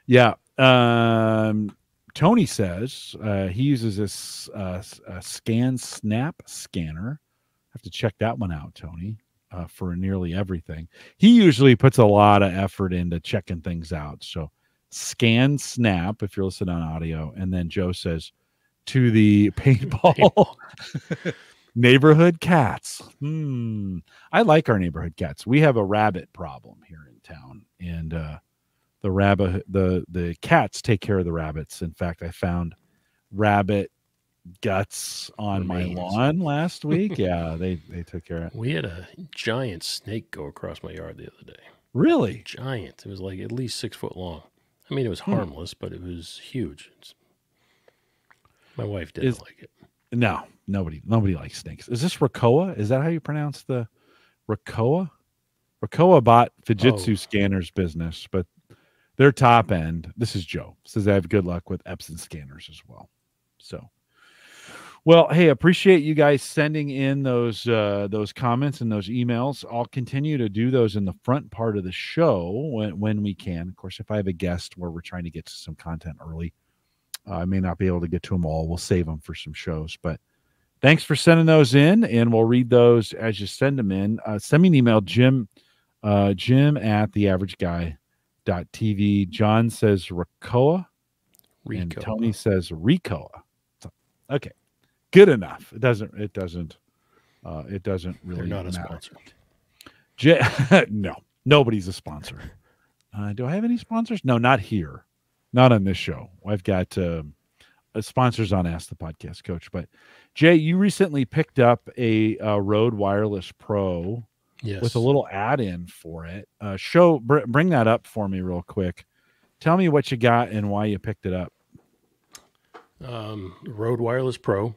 Yeah. Tony says he uses a Scan Snap scanner. I have to check that one out, Tony. For nearly everything. He usually puts a lot of effort into checking things out. So Scan Snap, if you're listening on audio. And then Joe says, to the paintball neighborhood cats. I like our neighborhood cats. We have a rabbit problem here in town. And the cats take care of the rabbits. In fact, I found rabbit guts on my lawn last week. Yeah, they took care of it. We had a giant snake go across my yard the other day. Really? Giant. It was like at least 6 foot long. I mean, it was harmless, but it was huge. My wife didn't like it. No, nobody likes snakes. Is this Rakoa? Is that how you pronounce the Rakoa? Rakoa bought Fujitsu scanners business, but their top end, this is Joe, says I have good luck with Epson scanners as well. So, well, hey, appreciate you guys sending in those comments and those emails. I'll continue to do those in the front part of the show when we can. Of course, if I have a guest where we're trying to get to some content early, I may not be able to get to them all. We'll save them for some shows. But thanks for sending those in, and we'll read those as you send them in. Send me an email, Jim at theaverageguy.tv. John says Rakoa, and Tony says Ricoa. Okay. Good enough. It doesn't really. They're not a matter. sponsor. No, nobody's a sponsor. Do I have any sponsors? No, not here. Not on this show. I've got sponsors on Ask the Podcast Coach. But Jay, you recently picked up a Rode Wireless Pro with a little add-in for it. Bring that up for me real quick. Tell me what you got and why you picked it up. Rode Wireless Pro.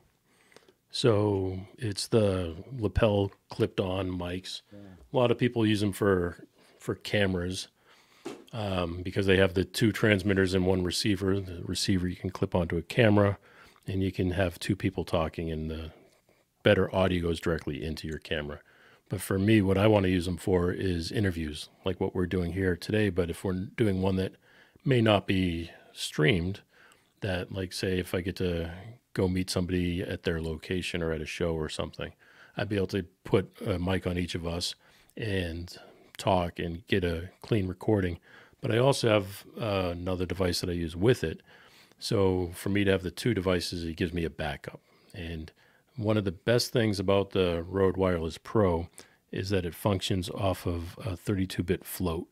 So it's the lapel clipped on mics. Yeah. A lot of people use them for cameras because they have the 2 transmitters and 1 receiver. The receiver you can clip onto a camera, and you can have 2 people talking, and the better audio goes directly into your camera. But for me, what I want to use them for is interviews, like what we're doing here today. But if we're doing one that may not be streamed, that, like, say, if I get to go meet somebody at their location or at a show or something, I'd be able to put a mic on each of us and talk and get a clean recording. But I also have another device that I use with it. So for me to have the 2 devices, it gives me a backup. And one of the best things about the Rode Wireless Pro is that it functions off of a 32-bit float.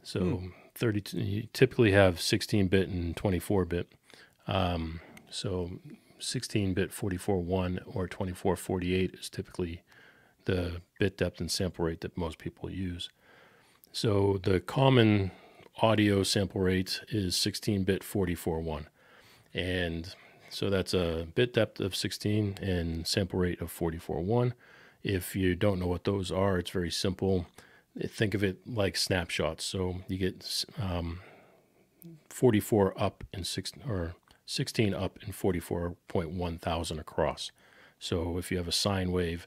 So 32, you typically have 16-bit and 24-bit. So 16-bit 44.1 or 2448 is typically the bit depth and sample rate that most people use. So the common audio sample rate is 16-bit 44.1. And so that's a bit depth of 16 and sample rate of 44.1. If you don't know what those are, it's very simple. Think of it like snapshots. So you get 44 up and 16 up and 44.1 thousand across. So if you have a sine wave,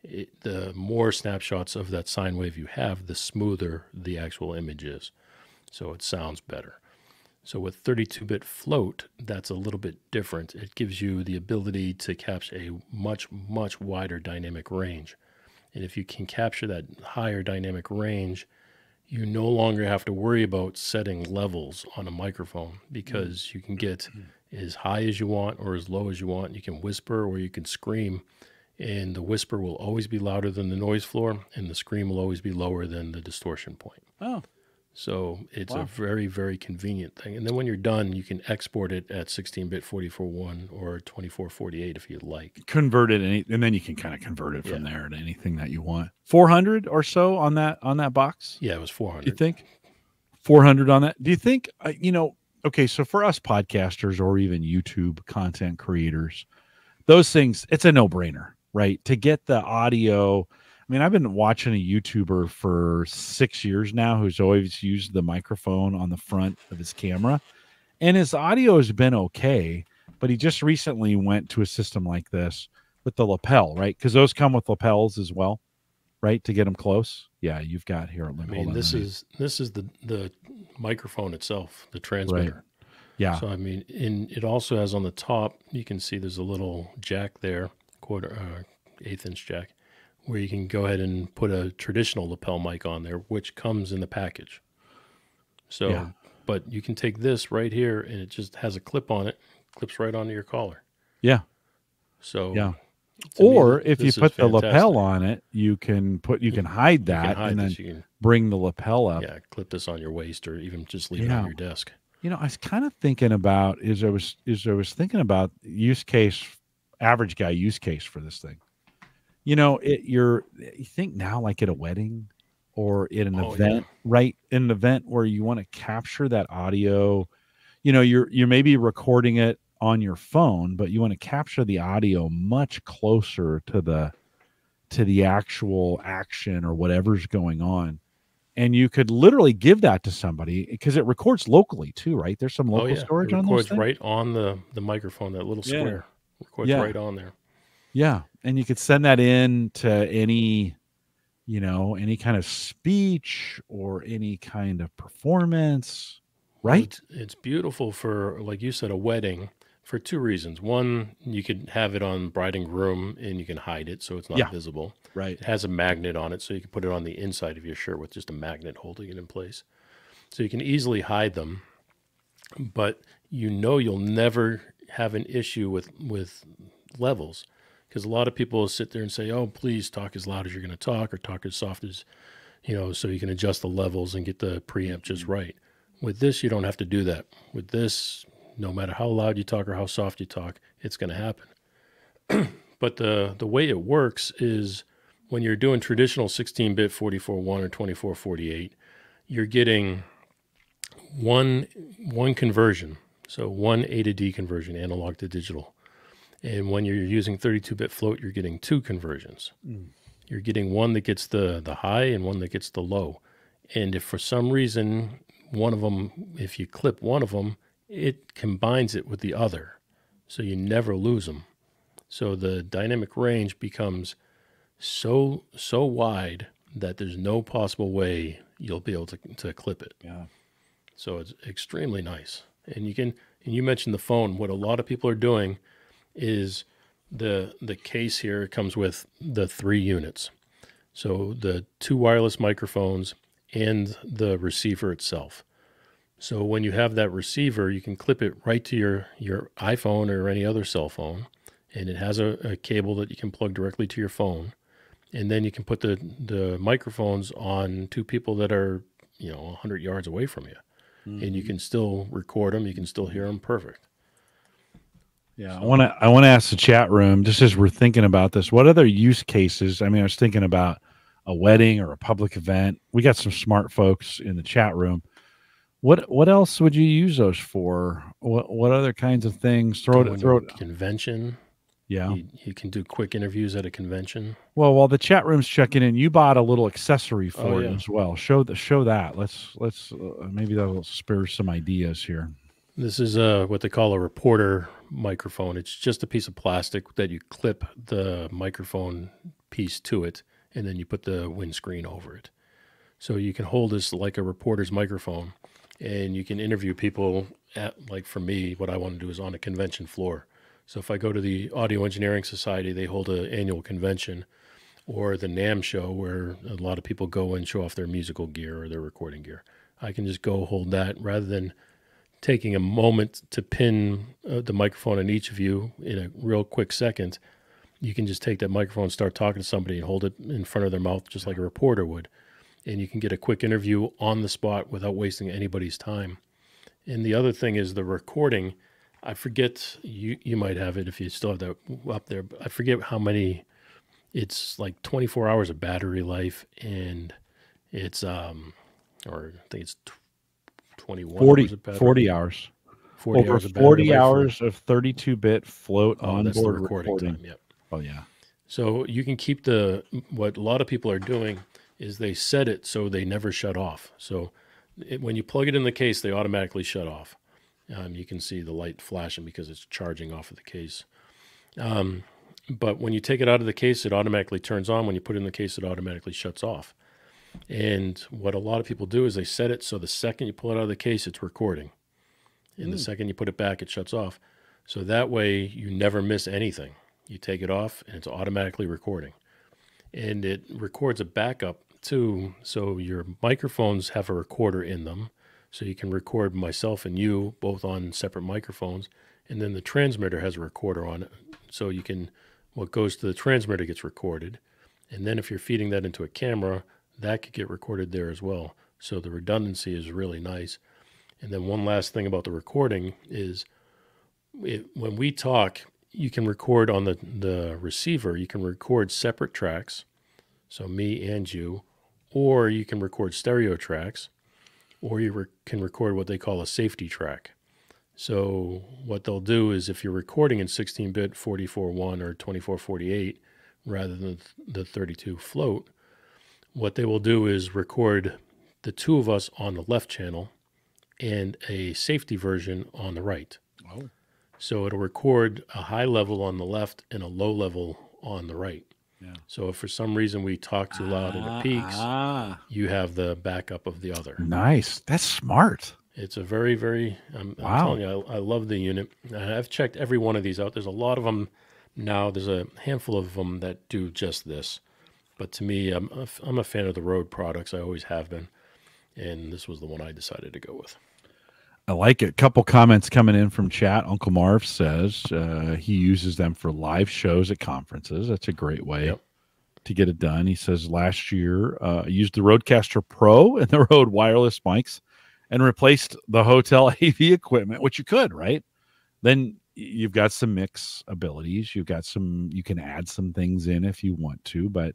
the more snapshots of that sine wave you have, the smoother the actual image is. So it sounds better. So with 32-bit float, that's a little bit different. It gives you the ability to capture a much, much wider dynamic range. And if you can capture that higher dynamic range, you no longer have to worry about setting levels on a microphone, because you can get as high as you want or as low as you want. You can whisper or you can scream, and the whisper will always be louder than the noise floor, and the scream will always be lower than the distortion point. Oh. So it's a very, very convenient thing. And then when you're done, you can export it at 16-bit 44.1 or 2448 if you'd like. Convert it, and then you can kind of convert it from there to anything that you want. 400 or so on that box? Yeah, it was 400. You think? 400 on that? Do you think, okay, so for us podcasters or even YouTube content creators, those things, it's a no-brainer, right? To get the audio... I mean, I've been watching a YouTuber for 6 years now who's always used the microphone on the front of his camera, and his audio has been okay, but he just recently went to a system like this with the lapel, right? Because those come with lapels as well, right? To get them close. Yeah, you've got here. I mean, this is the microphone itself, the transmitter. Right. Yeah. So I mean, it also has on the top, you can see there's a little jack there, eighth inch jack, where you can go ahead and put a traditional lapel mic on there, which comes in the package. So, but you can take this right here, and it just has a clip on it, clips right onto your collar. Yeah. So, yeah. Or if you put the lapel on it, you can hide that and then bring the lapel up. Yeah, clip this on your waist, or even just leave it on your desk. I was kind of thinking about I was thinking about average guy use case for this thing. You think now like at a wedding or at an event, right? In an event where you want to capture that audio, you're maybe recording it on your phone, but you want to capture the audio much closer to the actual action or whatever's going on. And you could literally give that to somebody because it records locally too, right? There's some local storage on those things. It records right on the microphone, that little square. Records right on there. Yeah, and you could send that in to any kind of speech or any kind of performance, right? It's beautiful for, like you said, a wedding for two reasons. One, you could have it on bride and groom, and you can hide it so it's not visible. Right. It has a magnet on it, so you can put it on the inside of your shirt with just a magnet holding it in place. So you can easily hide them, but you'll never have an issue with levels. Because a lot of people will sit there and say, oh, please talk as loud as you're going to talk, or talk as soft as, so you can adjust the levels and get the preamp just right. With this, you don't have to do that. With this, no matter how loud you talk or how soft you talk, it's going to happen. But the way it works is when you're doing traditional 16-bit 44.1 or 2448, you're getting one conversion. So one A to D conversion, analog to digital. And when you're using 32-bit float, you're getting two conversions. You're getting one that gets the high and one that gets the low. And if for some reason one of them, if you clip one of them, it combines it with the other. So you never lose them. So the dynamic range becomes so wide that there's no possible way you'll be able to clip it. Yeah. So it's extremely nice. And you mentioned the phone. What a lot of people are doing is the case here comes with the 3 units. So the 2 wireless microphones and the receiver itself. So when you have that receiver, you can clip it right to your iPhone or any other cell phone, and it has a cable that you can plug directly to your phone. And then you can put the microphones on 2 people that are 100 yards away from you. And you can still record them, you can still hear them perfect. Yeah, So, I want to ask the chat room, just as we're thinking about this, what other use cases? I mean, I was thinking about a wedding or a public event. We got some smart folks in the chat room. What else would you use those for? What other kinds of things? going to Throw a it. convention. Yeah. You can do quick interviews at a convention. Well, while the chat room's checking in, you bought a little accessory Oh, for it yeah. as well. Show that. Let's maybe that'll spur some ideas here. This is what they call a reporter microphone. It's just a piece of plastic that you clip the microphone piece to it, and then you put the windscreen over it. So you can hold this like a reporter's microphone, and you can interview people at, like for me, what I want to do is on a convention floor. So if I go to the Audio Engineering Society, they hold an annual convention, or the NAMM show where a lot of people go and show off their musical gear or their recording gear. I can just go hold that rather than taking a moment to pin the microphone on each of you in a real quick second. You can just take that microphone, start talking to somebody, and hold it in front of their mouth just like a reporter would. And you can get a quick interview on the spot without wasting anybody's time. And the other thing is the recording. I forget, you might have it if you still have that up there, but I forget how many. It's like 24 hours of battery life, and it's or I think it's 21 hours of battery. 40 hours. 40 Over hours of battery 40 life hours of 32-bit float that's the onboard recording recording. time. Yep. Oh yeah. So you can keep what a lot of people are doing is they set it so they never shut off. So when you plug it in the case, they automatically shut off. You can see the light flashing because it's charging off of the case. But when you take it out of the case, it automatically turns on. When you put it in the case, it automatically shuts off. And what a lot of people do is they set it so the second you pull it out of the case, it's recording. And the second you put it back, it shuts off. So that way you never miss anything. You take it off and it's automatically recording. And it records a backup too. So your microphones have a recorder in them. So you can record myself and you both on separate microphones. And then the transmitter has a recorder on it. So you can, what goes to the transmitter gets recorded. And then if you're feeding that into a camera, that could get recorded there as well. So the redundancy is really nice. And then one last thing about the recording is when we talk, you can record on the receiver, you can record separate tracks, so me and you, or you can record stereo tracks, or you can record what they call a safety track. So what they'll do is if you're recording in 16-bit 44.1 or 24.48 rather than the 32 float, what they will do is record the two of us on the left channel and a safety version on the right. Oh. So it'll record a high level on the left and a low level on the right. Yeah. So if for some reason we talk too loud and it peaks, you have the backup of the other. Nice. That's smart. It's a very, very, I'm telling you, I love the unit. I've checked every one of these out. There's a lot of them now. There's a handful of them that do just this. But to me, I'm a fan of the Rode products. I always have been. And this was the one I decided to go with. I like it. A couple comments coming in from chat. Uncle Marv says he uses them for live shows at conferences. That's a great way to get it done. He says last year I used the Rodecaster Pro and the Rode wireless mics and replaced the hotel AV equipment, which you could, right? Then you've got some mix abilities. You've got you can add some things in if you want to, but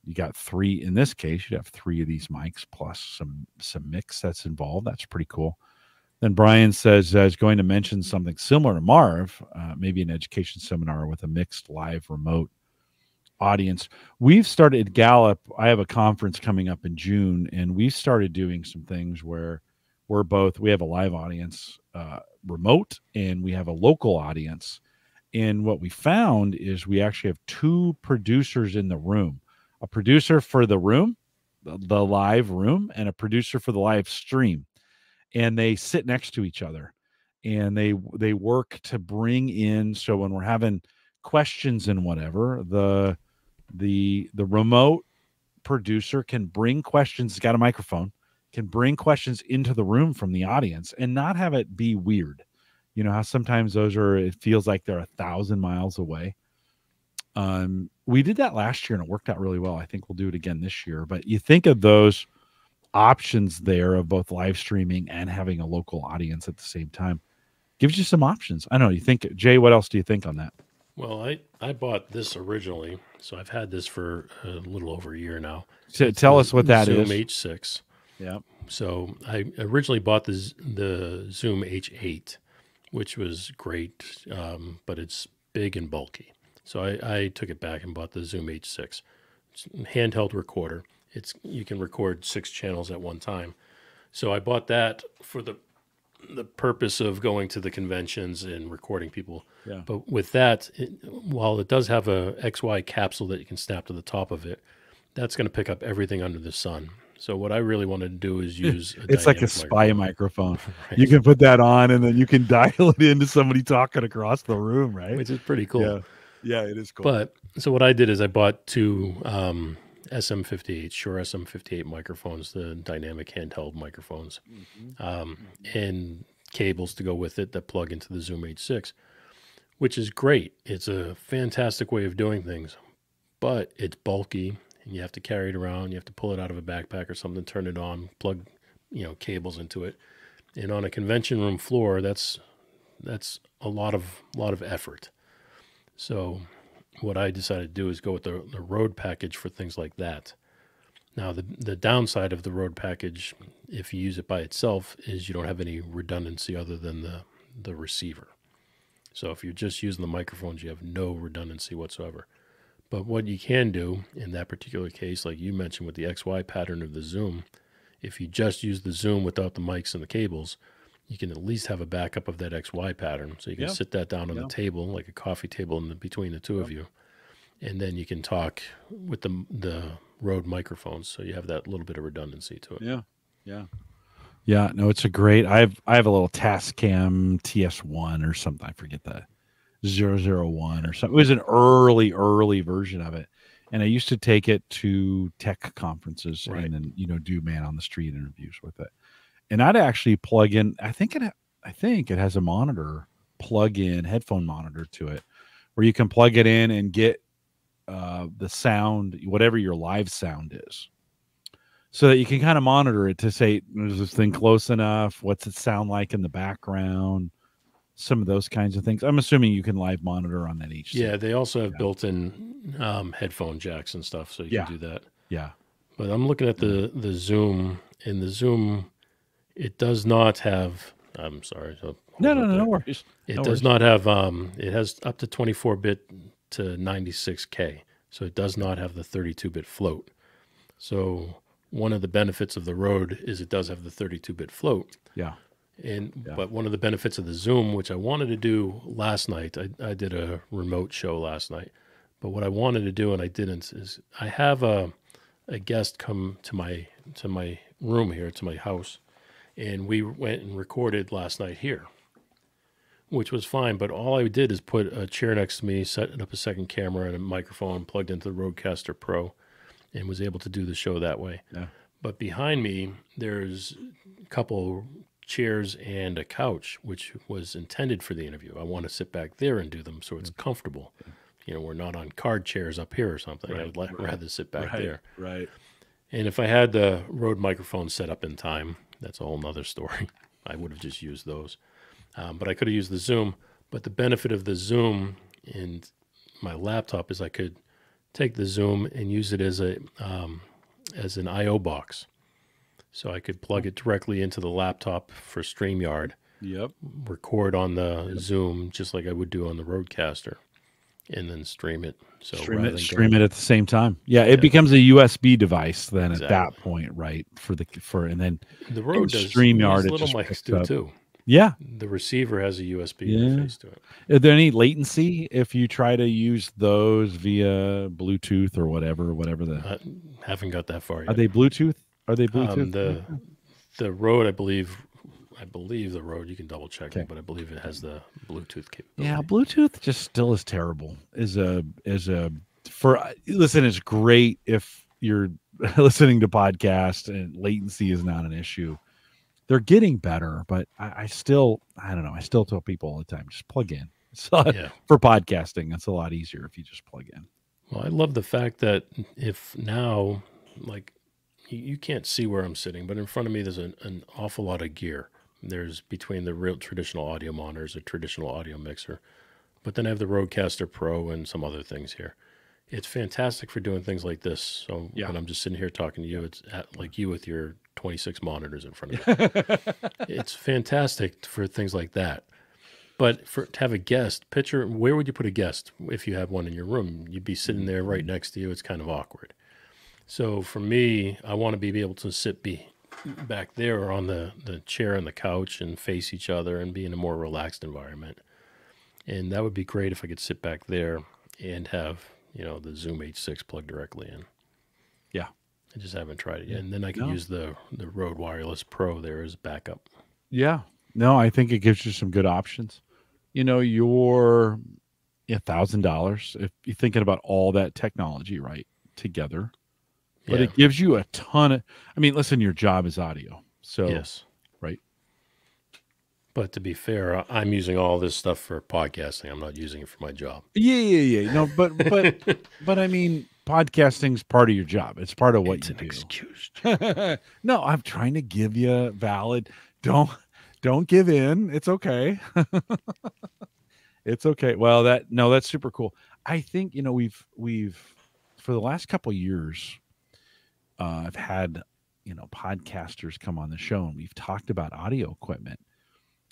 you got three. In this case, you have three of these mics plus some mix that's involved. That's pretty cool. Then Brian says he's going to mention something similar to Marv, maybe an education seminar with a mixed live remote audience. We've started Gallup. I have a conference coming up in June, and we started doing some things where we have a live audience remote, and we have a local audience. And what we found is we actually have two producers in the room, a producer for the room, the live room, and a producer for the live stream. And they sit next to each other, and they work to bring in. So when we're having questions and whatever, the remote producer can bring questions. He's got a microphone, can bring questions into the room from the audience and not have it be weird. You know how sometimes it feels like they're 1,000 miles away. We did that last year and it worked out really well. I think we'll do it again this year. But you think of those options there of both live streaming and having a local audience at the same time. gives you some options. I don't know. You think, Jay? What else do you think on that? Well, I bought this originally, so I've had this for a little over a year now. So It's tell the us what that Zoom is. H6. Yeah. So I originally bought the Zoom H8, which was great, but it's big and bulky. So I took it back and bought the Zoom H6. It's a handheld recorder. You can record 6 channels at one time. So I bought that for the purpose of going to the conventions and recording people. Yeah. But with that, while it does have a XY capsule that you can snap to the top of it, that's going to pick up everything under the sun. So what I really wanted to do is use it's like a spy microphone. Right. You can put that on and then you can dial it into somebody talking across the room, right? Which is pretty cool. Yeah, it is cool. But so what I did is I bought 2 SM58, Shure SM58 microphones, the dynamic handheld microphones, and cables to go with it that plug into the Zoom H6, which is great. It's a fantastic way of doing things, but it's bulky and you have to carry it around. You have to pull it out of a backpack or something, turn it on, plug, cables into it. And on a convention room floor, that's a lot of effort. So what I decided to do is go with the Rode package for things like that. Now, the downside of the Rode package, if you use it by itself, is you don't have any redundancy other than the receiver. So if you're just using the microphones, you have no redundancy whatsoever. But what you can do in that particular case, like you mentioned with the XY pattern of the Zoom, if you just use the Zoom without the mics and the cables, you can at least have a backup of that XY pattern. So you can sit that down on the table, like a coffee table between the two of you. And then you can talk with the Rode microphones. So you have that little bit of redundancy to it. Yeah. No, it's a great, I have a little Tascam TS1 or something. I forget the 001 or something. It was an early version of it. And I used to take it to tech conferences and then, do man on the street interviews with it. And I'd actually plug in, I think it has a monitor, plug-in headphone monitor to it, where you can plug it in and get the sound, whatever your live sound is, so that you can kind of monitor it to say, is this thing close enough? What's it sound like in the background? Some of those kinds of things. I'm assuming you can live monitor on that H6. Yeah, they also have built-in headphone jacks and stuff, so you can do that. Yeah. But I'm looking at the Zoom, and the Zoom, it does not have. I'm sorry. No worries. It does not have. It has up to 24-bit to 96K, so it does not have the 32-bit float. So one of the benefits of the Rode is it does have the 32-bit float. Yeah. But one of the benefits of the Zoom, which I wanted to do last night, I did a remote show last night. But what I wanted to do and I didn't is I have a guest come to my room here, to my house, and we went and recorded last night here, which was fine. But all I did is put a chair next to me, set up a second camera and a microphone, plugged into the Rodecaster Pro, and was able to do the show that way. Yeah. But behind me, there's a couple chairs and a couch, which was intended for the interview. I want to sit back there and do them so it's comfortable. We're not on card chairs up here or something. I would rather sit back there. Right. And if I had the Rode microphone set up in time, that's a whole nother story. I would have just used those. But I could have used the Zoom. But the benefit of the Zoom in my laptop is I could take the Zoom and use it as an I/O box. So I could plug it directly into the laptop for StreamYard. Yep. Record on the Zoom just like I would do on the Rodecaster, and then stream it. So stream it at the same time. Yeah, it becomes a USB device then at that point, right? And then the Rode does StreamYard. Little mics do too. Yeah, the receiver has a USB interface to it. Is there any latency if you try to use those via Bluetooth or whatever the? Haven't got that far yet. Are they Bluetooth? The Rode, I believe the Rode. You can double check it, but I believe it has the Bluetooth capability. Yeah, Bluetooth just still is terrible. Listen, it's great if you're listening to podcasts and latency is not an issue. They're getting better, but I don't know. I still tell people all the time, just plug in. So for podcasting, it's a lot easier if you just plug in. Well, I love the fact that if now, like, you can't see where I'm sitting, but in front of me there's an awful lot of gear. There's between the real traditional audio monitors, a traditional audio mixer, but then I have the Rodecaster Pro and some other things here. It's fantastic for doing things like this. So when I'm just sitting here talking to you, it's like you with your 26 monitors in front of you. It's fantastic for things like that. But to have a guest, picture, where would you put a guest if you had one in your room? You'd be sitting there right next to you. It's kind of awkward. So for me, I want to be able to sit back there or on the chair and the couch and face each other and be in a more relaxed environment. And that would be great if I could sit back there and have, the Zoom H6 plugged directly in. Yeah. I just haven't tried it yet. And then I can use the Rode Wireless Pro there as backup. Yeah. No, I think it gives you some good options. You're $1,000 if you're thinking about all that technology, right, together. But it gives you a ton of, listen, your job is audio. So, yes. Right. But to be fair, I'm using all this stuff for podcasting. I'm not using it for my job. Yeah. No, but podcasting's part of your job. It's part of what you do. It's an excuse. No, I'm trying to give you valid. Don't give in. It's okay. It's okay. Well, that's super cool. I think, we've for the last couple of years, I've had, podcasters come on the show and we've talked about audio equipment.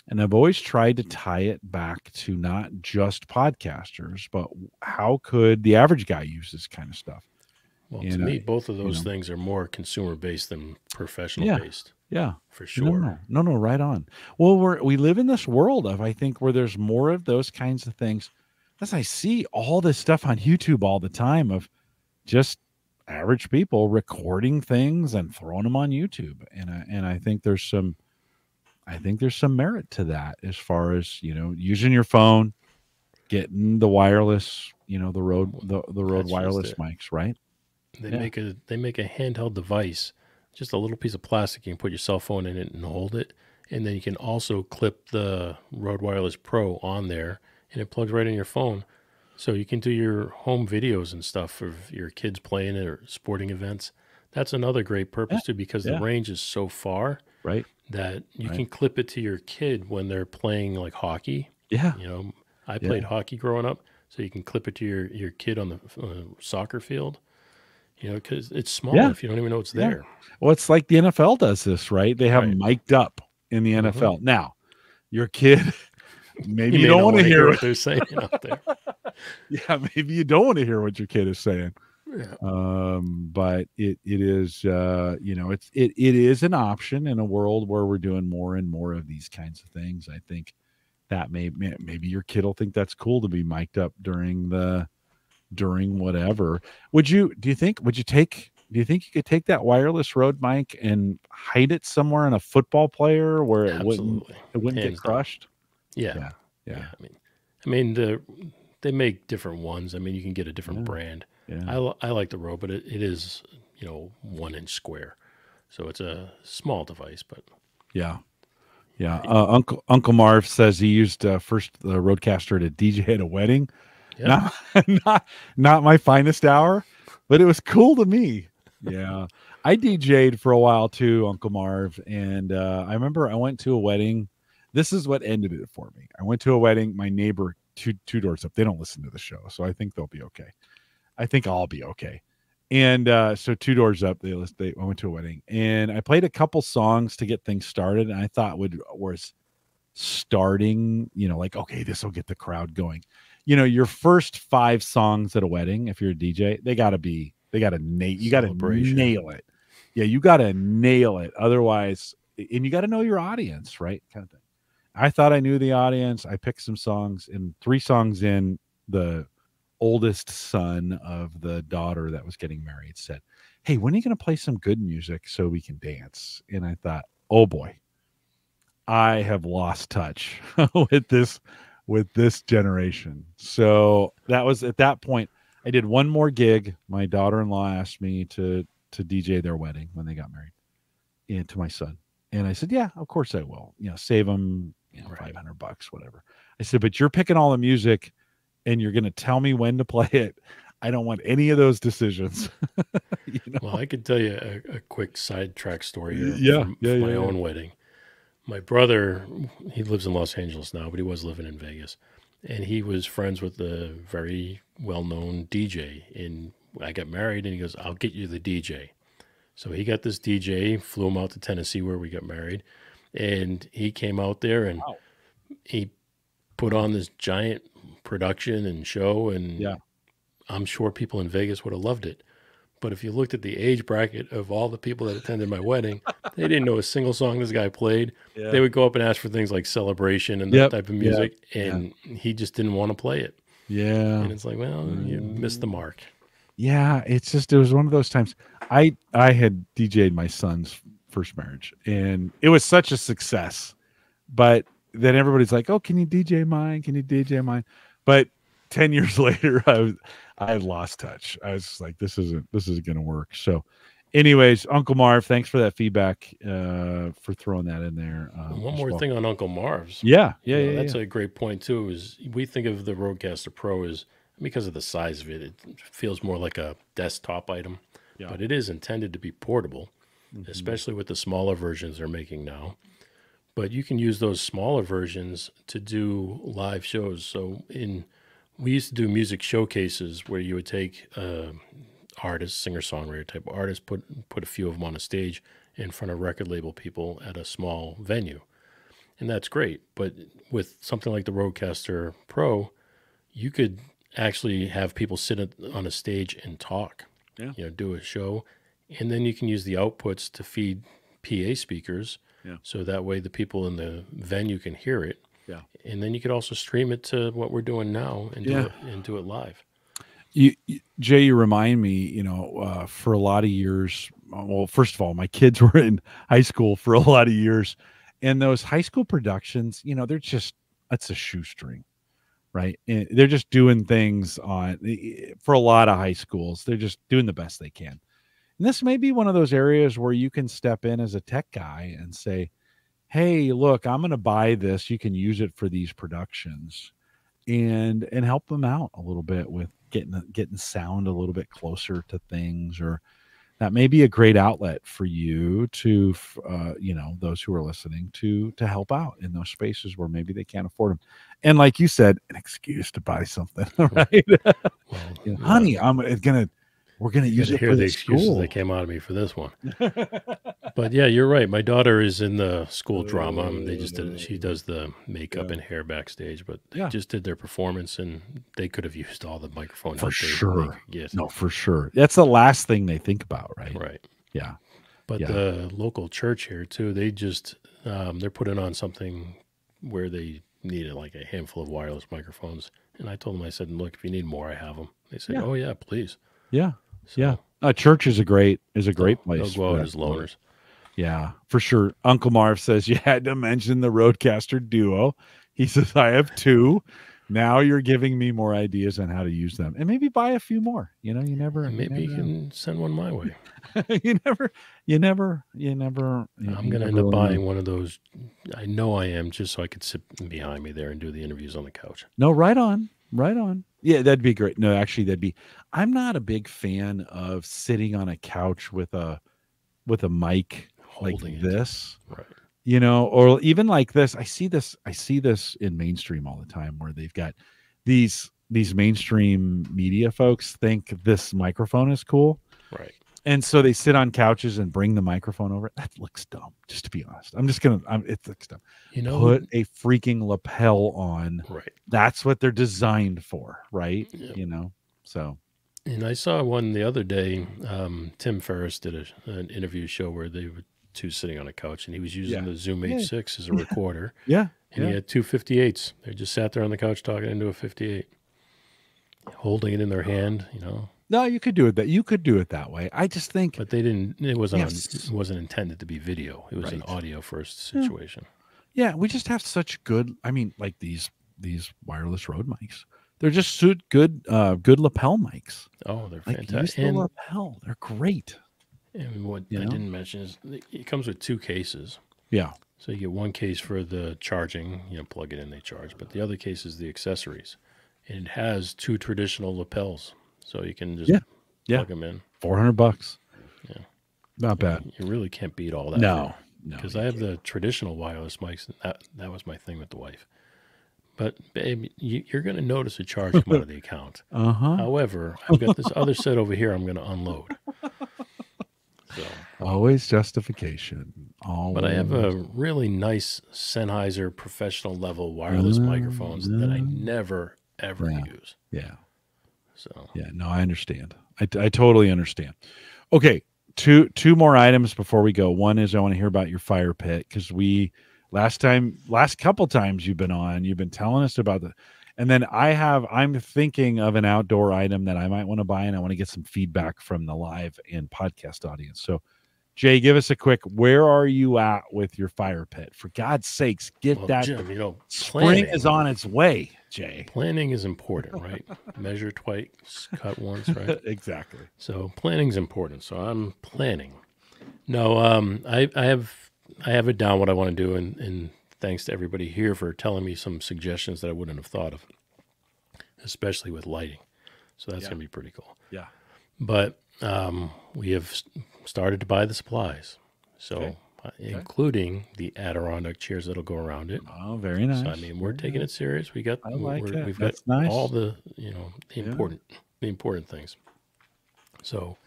And I've always tried to tie it back to not just podcasters, but how could the average guy use this kind of stuff? Well, to me, both of those things are more consumer-based than professional-based. Yeah, for sure. No, right on. Well, we live in this world of, I think, where there's more of those kinds of things. As I see all this stuff on YouTube all the time of just average people recording things and throwing them on YouTube, and I think there's some merit to that as far as using your phone, getting the wireless, the Rode wireless mics, right? They make a handheld device, just a little piece of plastic. You can put your cell phone in it and hold it, and then you can also clip the Rode Wireless Pro on there, and it plugs right in your phone. So you can do your home videos and stuff of your kids playing it or sporting events. That's another great purpose too, because the range is so far, right, that you can clip it to your kid when they're playing like hockey. Yeah. I played hockey growing up, so you can clip it to your kid on the soccer field. Because it's small enough, you don't even know it's there. Well, it's like the NFL does this, right? They have mic'd up in the NFL. Now, your kid, maybe you don't want to hear what they're saying out there. Yeah, maybe you don't want to hear what your kid is saying. Yeah. But it is, it is an option in a world where we're doing more and more of these kinds of things. I think that maybe your kid will think that's cool to be mic'd up during whatever. Do you think you could take that wireless Rode mic and hide it somewhere in a football player where it wouldn't get crushed? Yeah. They make different ones. You can get a different brand. Yeah. I like the Rode, but it is 1 inch square, so it's a small device. But yeah. Uncle Marv says he used first the Rodecaster to DJ at a wedding. Yeah. Not my finest hour, but it was cool to me. Yeah. I DJ'd for a while too, Uncle Marv. And I remember I went to a wedding. This is what ended it for me. I went to a wedding. My neighbor, two doors up, they don't listen to the show, so I think they'll be okay. I think I'll be okay. And so 2 doors up, I went to a wedding. And I played a couple songs to get things started. And I thought was starting, okay, this will get the crowd going. Your first 5 songs at a wedding, if you're a DJ, you got to nail it. Yeah, you got to nail it. Otherwise, and you got to know your audience, right? Kind of thing. I thought I knew the audience. I picked some songs, and 3 songs in, the oldest son of the daughter that was getting married said, "Hey, when are you going to play some good music so we can dance?" And I thought, oh boy, I have lost touch with this generation. So that was at that point. I did one more gig. My daughter-in-law asked me to DJ their wedding when they got married, and to my son. And I said, yeah, of course I will. Save them $500, whatever. I said, but you're picking all the music and you're going to tell me when to play it. I don't want any of those decisions. Well, I could tell you a quick sidetrack story here from my own wedding. My brother, he lives in Los Angeles now, but he was living in Vegas. And he was friends with a very well-known DJ. And I got married, and he goes, "I'll get you the DJ." So he got this DJ, flew him out to Tennessee where we got married. And he came out there and Wow. he put on this giant production and show. And Yeah. I'm sure people in Vegas would have loved it. But if you looked at the age bracket of all the people that attended my wedding, they didn't know a single song this guy played. Yeah. They would go up and ask for things like Celebration and that type of music, and he just didn't want to play it. Yeah. And it's like, well, you missed the mark. Yeah, it's just it was one of those times. I had DJ'd my son's first marriage, and it was such a success. But then everybody's like, "Oh, can you DJ mine? Can you DJ mine?" But 10 years later, I had lost touch. I was just like, this isn't going to work. So, anyways, Uncle Marv, thanks for that feedback, for throwing that in there. One more thing on Uncle Marv's. Yeah. That's a great point too. Is we think of the Rodecaster Pro as, because of the size of it, it feels more like a desktop item, but it is intended to be portable, especially with the smaller versions they're making now. But you can use those smaller versions to do live shows. So we used to do music showcases where you would take artists, singer-songwriter type artists, put a few of them on a stage in front of record label people at a small venue. And that's great. But with something like the Rodecaster Pro, you could actually have people sit on a stage and talk, do a show. And then you can use the outputs to feed PA speakers. Yeah. So that way the people in the venue can hear it. Yeah. And then you could also stream it to what we're doing now and do it live. Jay, you remind me, for a lot of years, well, first of all, my kids were in high school for a lot of years, and those high school productions, they're just, it's a shoestring, right? And they're just doing things for a lot of high schools. They're just doing the best they can. And this may be one of those areas where you can step in as a tech guy and say, hey, look, I'm going to buy this. You can use it for these productions, and help them out a little bit with getting sound a little bit closer to things. Or that may be a great outlet for you to, those who are listening to help out in those spaces where maybe they can't afford them. And like you said, an excuse to buy something, right? Well, honey, we're going to use it for the excuses that came out of me for this one. But yeah, you're right. My daughter is in the school drama. She does the makeup and hair backstage, but they just did their performance, and they could have used all the microphone. For sure. No, for sure. That's the last thing they think about, right? Right. Yeah. But the local church here too, they just, they're putting on something where they needed like a handful of wireless microphones. And I told them, I said, look, if you need more, I have them. They said, oh yeah, please. Yeah. So, church is a great place. They'll go out as loners. Yeah, for sure. Uncle Marv says you had to mention the Rodecaster Duo. He says, I have two. Now you're giving me more ideas on how to use them, and maybe buy a few more. You never. Maybe you can send one my way. You never. I'm going to end up buying one of those. I know I am, just so I could sit behind me there and do the interviews on the couch. No, right on. Yeah, that'd be great. No, actually, I'm not a big fan of sitting on a couch with a mic holding like this, right? Or even like this. I see this in mainstream all the time, where they've got these mainstream media folks think this microphone is cool, right? And so they sit on couches and bring the microphone over. That looks dumb, just to be honest. It looks dumb. Put a freaking lapel on. Right. That's what they're designed for, right? Yep. So. And I saw one the other day. Tim Ferriss did an interview show where they were two sitting on a couch, and he was using the Zoom H6 as a recorder. Yeah. And he had two 58s. They just sat there on the couch talking into a 58, holding it in their hand, No, you could do it. You could do it that way. I just think, but they didn't. It wasn't intended to be video. It was an audio first situation. Yeah, we just have such good. I mean, like these wireless Rode mics. They're just good lapel mics. Oh, they're fantastic. Use the lapel. They're great. And what I didn't mention is it comes with two cases. Yeah. So you get one case for the charging. Plug it in, they charge. But the other case is the accessories, and it has two traditional lapels. So you can just plug them in. $400. Yeah. Not bad. You really can't beat all that. No. because I have the traditional wireless mics, and that was my thing with the wife. But babe, you're going to notice a charge come out of the account. However, I've got this other set over here I'm going to unload. So always justification. Always. But I have a really nice Sennheiser professional level wireless microphones that I never ever use. Yeah. So yeah, no, I understand. I totally understand. Okay, two more items before we go. One is I want to hear about your fire pit, because last couple times you've been on, you've been telling us about and then I'm thinking of an outdoor item that I might want to buy, and I want to get some feedback from the live and podcast audience. So Jay, give us a quick, where are you at with your fire pit? For God's sakes, that. Jim, spring is on its way, Jay. Planning is important, right? Measure twice, cut once, right? Exactly. So planning is important. So I'm planning. No, I have it down what I want to do, and thanks to everybody here for telling me some suggestions that I wouldn't have thought of, especially with lighting. So that's going to be pretty cool. Yeah. But we have started to buy the supplies. So including the Adirondack chairs that'll go around it. Oh, very nice. So, I mean, we're taking it serious. We've got That's all the, the important things. So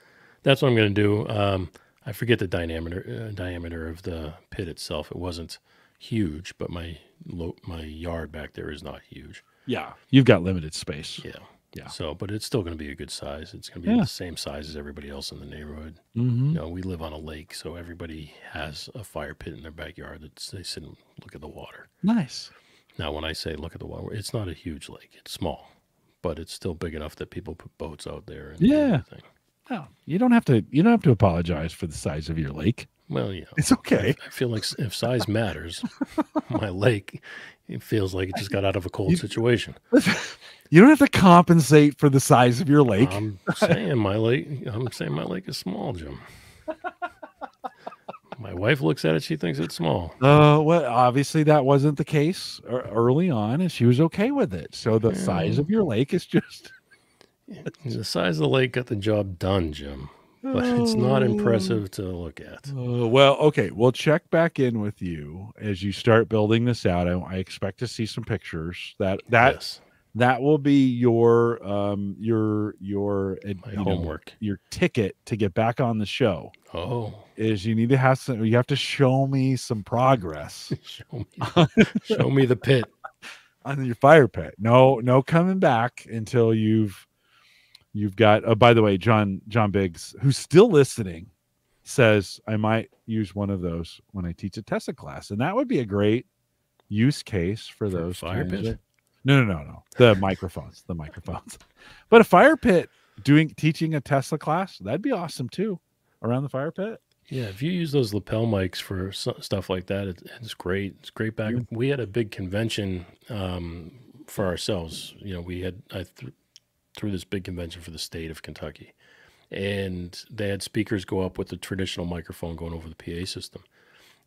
that's what I'm going to do. I forget the diameter of the pit itself. It wasn't huge, but my yard back there is not huge. Yeah, you've got limited space. Yeah. So, but it's still going to be a good size. It's going to be the same size as everybody else in the neighborhood. We live on a lake, so everybody has a fire pit in their backyard that they sit and look at the water. Nice. Now, when I say look at the water, it's not a huge lake. It's small, but it's still big enough that people put boats out there. And everything. No, you don't have to apologize for the size of your lake. Well, it's okay. I feel like if size matters, my lake, it feels like it just got out of a cold situation. You don't have to compensate for the size of your lake. I'm saying my lake is small, Jim. My wife looks at it, she thinks it's small. Well, obviously that wasn't the case early on, and she was okay with it. So the size of your lake is just the size of the lake got the job done, Jim. But it's not impressive to look at. Well, okay. We'll check back in with you as you start building this out. I expect to see some pictures. That will be your homework, your ticket to get back on the show. Oh, is you need to have some. You have to show me some progress. show me the pit on your fire pit. No coming back until you've got. By the way, John Biggs, who's still listening, says I might use one of those when I teach a Tesla class, and that would be a great use case for those fire pit. No. The microphones. But a fire pit teaching a Tesla class, that'd be awesome too. Around the fire pit. Yeah, if you use those lapel mics for stuff like that, it's great. It's great back. Yeah. We had a big convention for ourselves. I threw this big convention for the state of Kentucky, and they had speakers go up with the traditional microphone going over the PA system,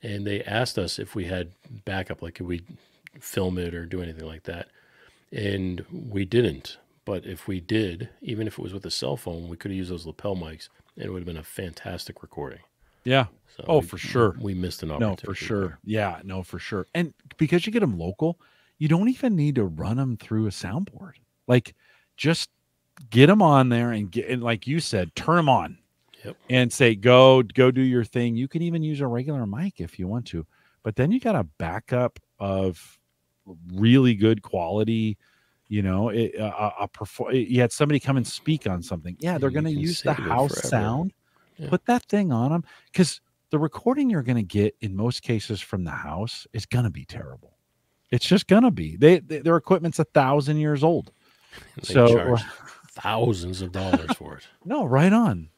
and they asked us if we had backup, like could we film it or do anything like that. And we didn't, but if we did, even if it was with a cell phone, we could have used those lapel mics, and it would have been a fantastic recording. Yeah. So for sure. We missed an opportunity. No, for sure. There. Yeah, no, for sure. And because you get them local, you don't even need to run them through a soundboard. Like, just get them on there and like you said, turn them on. Yep. And say, go do your thing. You can even use a regular mic if you want to, but then you got a backup of really good quality. You had somebody come and speak on something. Yeah, they're going to use the house sound. Yeah. Put that thing on them, because the recording you're going to get in most cases from the house is going to be terrible. It's just going to be. Their equipment's 1,000 years old. They charge thousands of dollars for it. No, right on.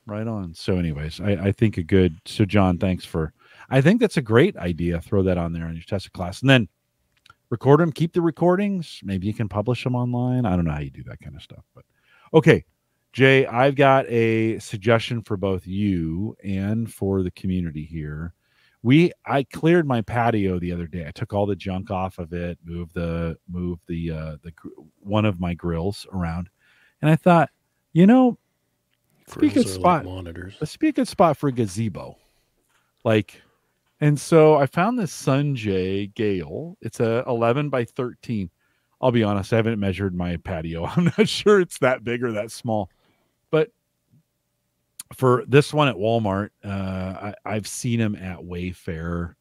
So anyways, I think so John, thanks I think that's a great idea. Throw that on there in your Tesla class, and then record them, keep the recordings. Maybe you can publish them online. I don't know how you do that kind of stuff, but okay. Jay, I've got a suggestion for both you and for the community here. I cleared my patio the other day. I took all the junk off of it, moved the one of my grills around, and I thought, let's be a good spot. Like monitors. Let's be a good spot for a gazebo. Like, And so I found this Sunjay Gale. It's a 11 by 13. I'll be honest, I haven't measured my patio. I'm not sure it's that big or that small. But for this one at Walmart, I've seen them at Wayfair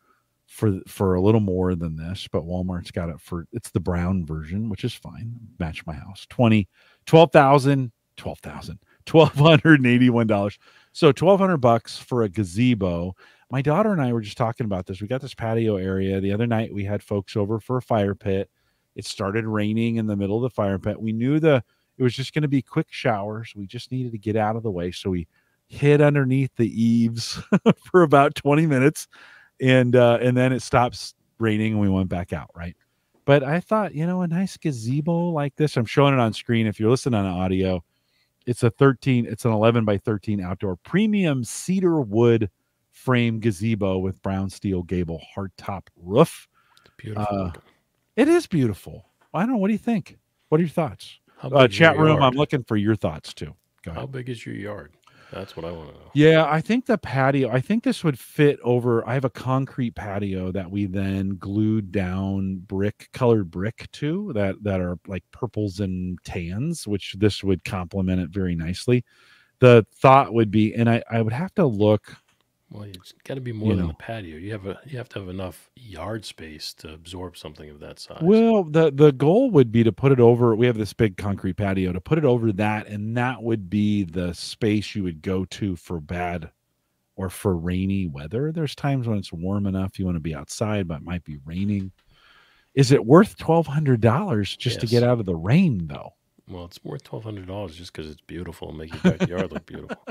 for a little more than this, but Walmart's got it for, it's the brown version, which is fine. Match my house. $1,281. So $1,200 for a gazebo. My daughter and I were just talking about this. We got this patio area. The other night we had folks over for a fire pit. It started raining in the middle of the fire pit. We knew it was just going to be quick showers. We just needed to get out of the way. So we hid underneath the eaves for about 20 minutes. And then it stops raining and we went back out, right? But I thought, a nice gazebo like this, I'm showing it on screen. If you're listening on audio, it's an 11 by 13 outdoor premium cedar wood frame gazebo with brown steel gable hardtop roof. It's beautiful. It is beautiful. I don't know. What do you think? What are your thoughts? Chat room, I'm looking for your thoughts too. Go ahead. How big is your yard? That's what I want to know. Yeah, I think the patio, I think this would fit over. I have a concrete patio that we then glued down colored brick to that are like purples and tans, which this would complement it very nicely. The thought would be, and I would have to look. Well, it's got to be more than the patio. You have to have enough yard space to absorb something of that size. Well, the goal would be to put it over. We have this big concrete patio, to put it over that, and that would be the space you would go to for bad or for rainy weather. There's times when it's warm enough you want to be outside, but it might be raining. Is it worth $1,200 just to get out of the rain, though? Well, it's worth $1,200 just because it's beautiful and make your backyard look beautiful.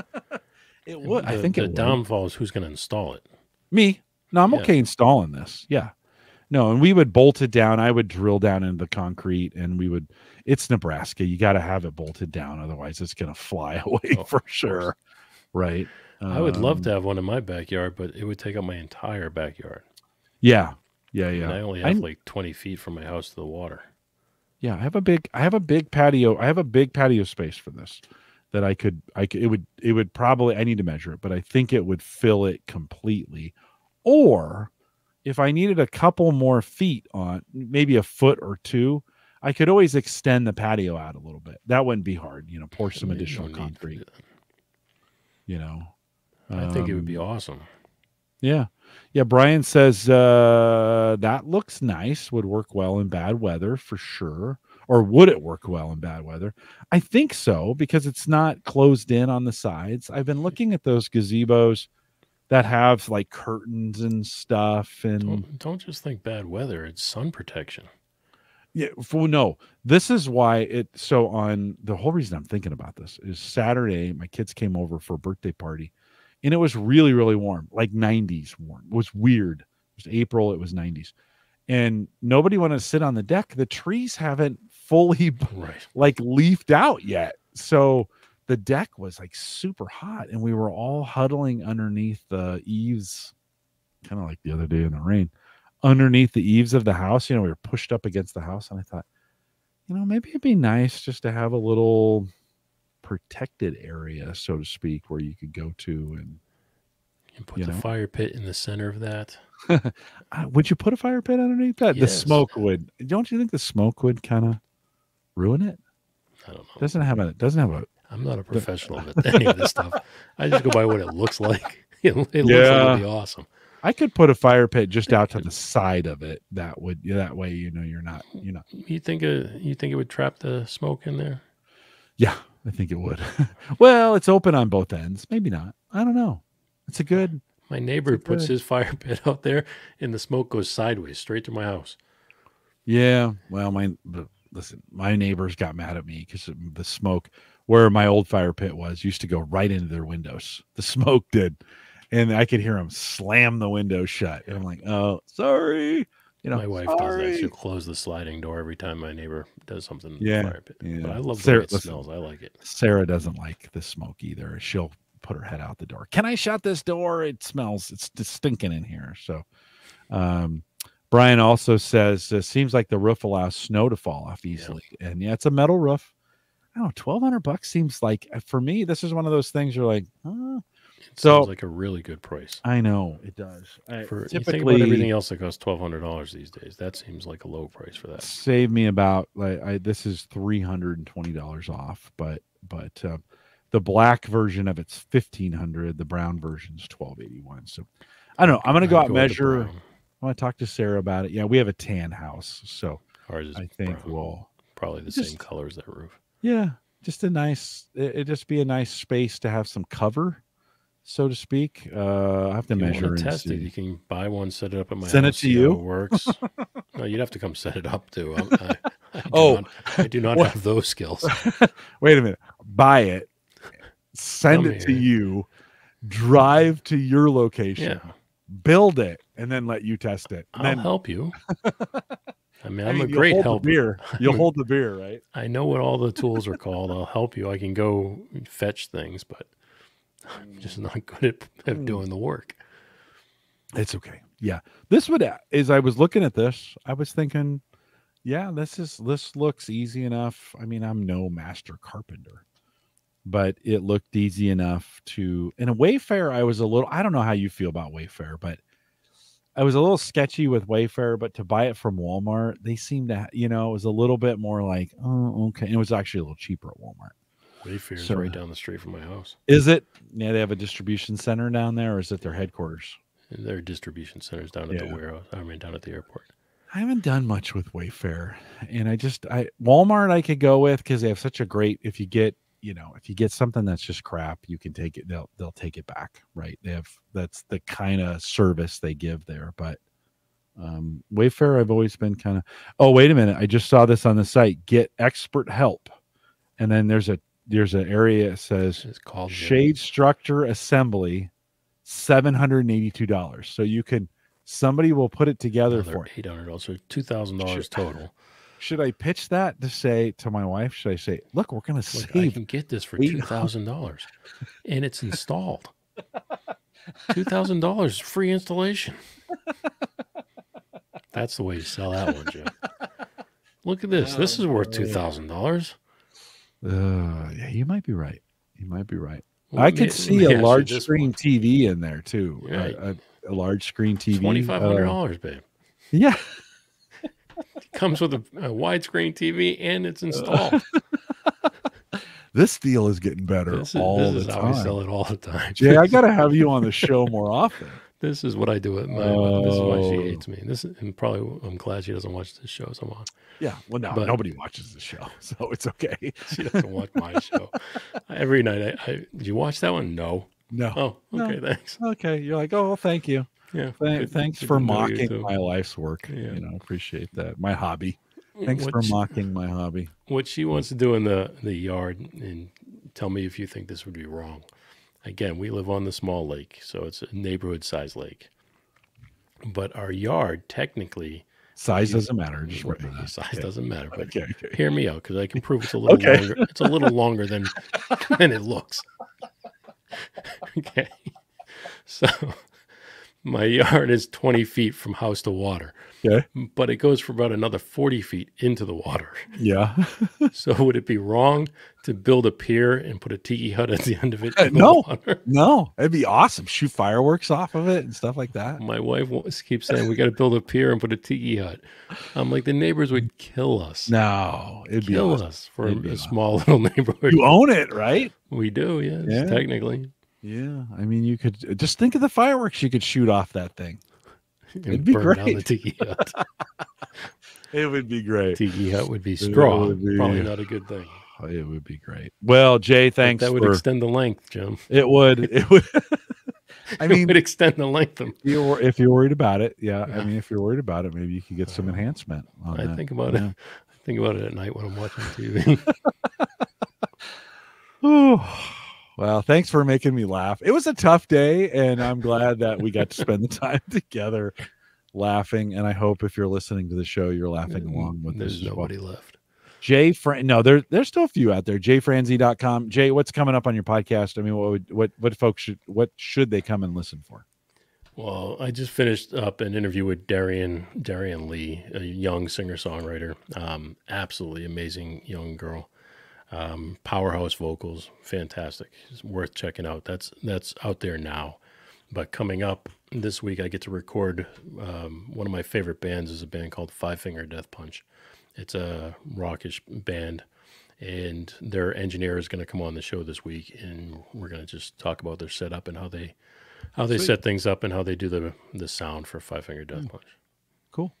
It would. I think the downfall is who's going to install it. Me. No, I'm okay installing this. Yeah. No, and we would bolt it down. I would drill down into the concrete, and it's Nebraska. You got to have it bolted down. Otherwise, it's going to fly away for sure. Right. I would love to have one in my backyard, but it would take up my entire backyard. Yeah. Yeah. Yeah. And I only have like 20 feet from my house to the water. Yeah. I have a big patio. I have a big patio space for this. That it would probably, I need to measure it, but I think it would fill it completely. Or if I needed a couple more feet on, maybe a foot or two, I could always extend the patio out a little bit. That wouldn't be hard, pour some additional concrete. I think it would be awesome. Yeah. Yeah. Brian says that looks nice, would work well in bad weather for sure. Or would it work well in bad weather? I think so, because it's not closed in on the sides. I've been looking at those gazebos that have like curtains and stuff. And don't just think bad weather. It's sun protection. Yeah. No, this is why on the whole reason I'm thinking about this is Saturday, my kids came over for a birthday party and it was really, really warm, like 90s warm. It was weird. It was April. It was 90s. And nobody wanted to sit on the deck. The trees haven't fully like leafed out yet. So the deck was like super hot and we were all huddling underneath the eaves, kind of like the other day in the rain, underneath the eaves of the house. We were pushed up against the house. And I thought, maybe it'd be nice just to have a little protected area, so to speak, where you could go to and put the fire pit in the center of that. Would you put a fire pit underneath that? Yes. The smoke would. Don't you think the smoke would kind of ruin it? I don't know. Doesn't have a. I'm not a professional at any of this stuff. I just go by what it looks like. It looks like it'd be awesome. I could put a fire pit just out to the side of it. That way you're not. You think it would trap the smoke in there? Yeah, I think it would. Well, it's open on both ends. Maybe not. I don't know. It's a good. My neighbor puts his fire pit out there, and the smoke goes sideways straight to my house. Yeah, well, my neighbors got mad at me because the smoke where my old fire pit used to go right into their windows. The smoke did, and I could hear them slam the window shut. And I'm like, oh, sorry. My wife does that. She'll close the sliding door every time my neighbor does something in the fire pit. Yeah. But I love the way it smells. I like it. Sarah doesn't like the smoke either. She'll put her head out the door. Can I shut this door? It smells. It's just stinking in here. So, Brian also says, seems like the roof allows snow to fall off easily. Yeah. And it's a metal roof. I don't know, $1,200 seems like, for me, this is one of those things you're like, It sounds like a really good price. I know it does. You think about everything else that costs $1,200 these days. That seems like a low price for that. Save me about this is $320 off, but the black version of it's $1,500. The brown version's $1,281. So I don't know. I'm gonna go out and measure. I want to talk to Sarah about it. Yeah, we have a tan house, so ours is I think brown. we'll probably the same color as that roof. Yeah, just a nice. It just be a nice space to have some cover, so to speak. I have to measure and test see. it. You can buy one, set it up at my house. Send it to you. How it works. No, you'd have to come set it up too. I do not have those skills. Wait a minute. Buy it, send it to you, drive to your location, build it, and then let you test it. I'll help you. I mean, I'm a great helper. You'll hold the beer, right? I know what all the tools are called. I'll help you. I can go fetch things, but I'm just not good at doing the work. It's okay. Yeah. As I was looking at this, I was thinking, yeah, this looks easy enough. I mean, I'm no master carpenter, but it looked easy enough to, in a Wayfair, I don't know how you feel about Wayfair, but I was a little sketchy with Wayfair, but to buy it from Walmart, they seemed to, it was a little bit more like, oh, okay. And it was actually a little cheaper at Walmart. Wayfair's right down the street from my house. Is it? Yeah, they have a distribution center down there, or is it their headquarters? Their distribution center's down at the warehouse. I mean, down at the airport. I haven't done much with Wayfair, and Walmart I could go with because they have such a great. If you get something that's just crap, you can take it. They'll take it back, right? That's the kind of service they give there. But Wayfair, I've always been kind of. Oh, wait a minute! I just saw this on the site. Get expert help, and then there's an area that says it's called shade structure assembly, $782. So you can. Somebody will put it together for $800, so $2,000 total. Should I pitch that to say to my wife? Should I say, "Look, we're going to save. I can get this for $2,000, and it's installed. $2,000 free installation." That's the way you sell that one, Jim. Look at this. This is worth $2,000. Yeah, you might be right. Well, I could see a large screen TV in there too. Right. A large screen TV. $2,500, babe. Yeah. It comes with a widescreen TV and it's installed. This deal is getting better all the time. I sell it all the time. Jay, I got to have you on the show more often. This is what I do with my wife. This is why she hates me. And probably I'm glad she doesn't watch this show so much. Yeah, well, no, nobody watches the show, so it's okay. She doesn't watch my show. Every night, did you watch that one? No. No. Oh, okay, thanks. Okay, you're like, oh, well, thank you. Yeah. Thanks for mocking my life's work. Yeah. Appreciate that. My hobby. Thanks for mocking my hobby. What she wants to do in the yard, and tell me if you think this would be wrong. Again, we live on the small lake, so it's a neighborhood-sized lake. But our yard, technically... Size doesn't matter. Just size doesn't matter. But hear me out, because I can prove it's a little longer. It's a little longer than it looks. Okay. So my yard is 20 feet from house to water. Okay. But it goes for about another 40 feet into the water. Yeah. So would it be wrong to build a pier and put a tiki hut at the end of it? No. It'd be awesome. Shoot fireworks off of it and stuff like that. My wife keeps saying we got to build a pier and put a tiki hut. I'm like, the neighbors would kill us. No, it'd be kill us for a small little neighborhood. You own it, right? We do, yes, technically. Yeah. I mean, you could just think of the fireworks you could shoot off that thing. It'd be great. Down the tiki hut. It would be great. Tiki hut would be straw. Probably not a good thing. It would be great. Well, Jay, thanks. That would extend the length, Jim. It would. It would. I mean, it would extend the length. If you're worried about it, yeah. I mean, if you're worried about it, maybe you could get some enhancement on that. Think about it. I think about it at night when I'm watching TV. Well, thanks for making me laugh. It was a tough day, and I'm glad that we got to spend the time together laughing. And I hope if you're listening to the show, you're laughing along with us. There's nobody left. There's still a few out there. JayFranze.com. Jay, what's coming up on your podcast? I mean, what should they come and listen for? Well, I just finished up an interview with Darian Lee, a young singer-songwriter. Absolutely amazing young girl. Powerhouse vocals, fantastic. It's worth checking out. That's out there now. But coming up this week, I get to record one of my favorite bands is a band called Five Finger Death Punch. It's a rockish band, and their engineer is going to come on the show this week, and we're going to just talk about their setup and how they set things up and how they do the sound for Five Finger Death Punch. Cool.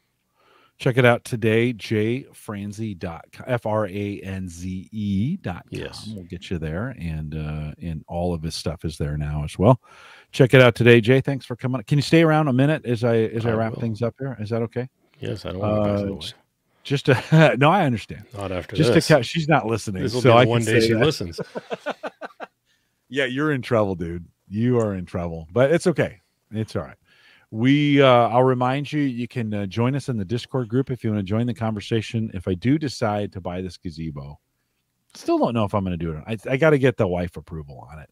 Check it out today, jfranze.com, FRANZE.com. Yes. We'll get you there, and all of his stuff is there now as well. Check it out today, Jay. Thanks for coming. Can you stay around a minute as I wrap things up here? Is that okay? Yes, I don't want to pass it away. Just no, I understand. Not after just this. She's not listening. This will so be the one day she listens. Yeah, you're in trouble, dude. You are in trouble, but it's okay. It's all right. I'll remind you, you can join us in the Discord group if you want to join the conversation. If I do decide to buy this gazebo, still don't know if I'm going to do it. I got to get the wife approval on it.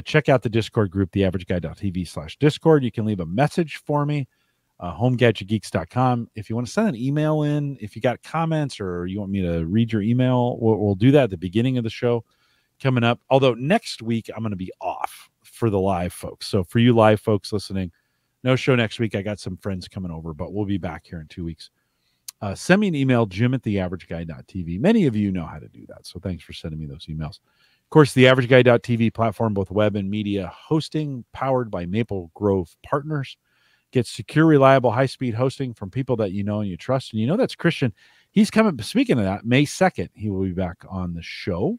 Check out the Discord group, theaverageguy.tv/Discord. You can leave a message for me, homegadgetgeeks.com. If you want to send an email in, if you got comments or you want me to read your email, we'll do that at the beginning of the show coming up. Although next week I'm going to be off for the live folks. So for you live folks listening, no show next week. I got some friends coming over, but we'll be back here in 2 weeks. Send me an email, jim@theaverageguy.tv. Many of you know how to do that, so thanks for sending me those emails. Of course, the AverageGuy.tv platform, both web and media hosting, powered by Maple Grove Partners. Get secure, reliable, high-speed hosting from people that you know and you trust. And you know that's Christian. He's coming, speaking of that, May 2nd, he will be back on the show.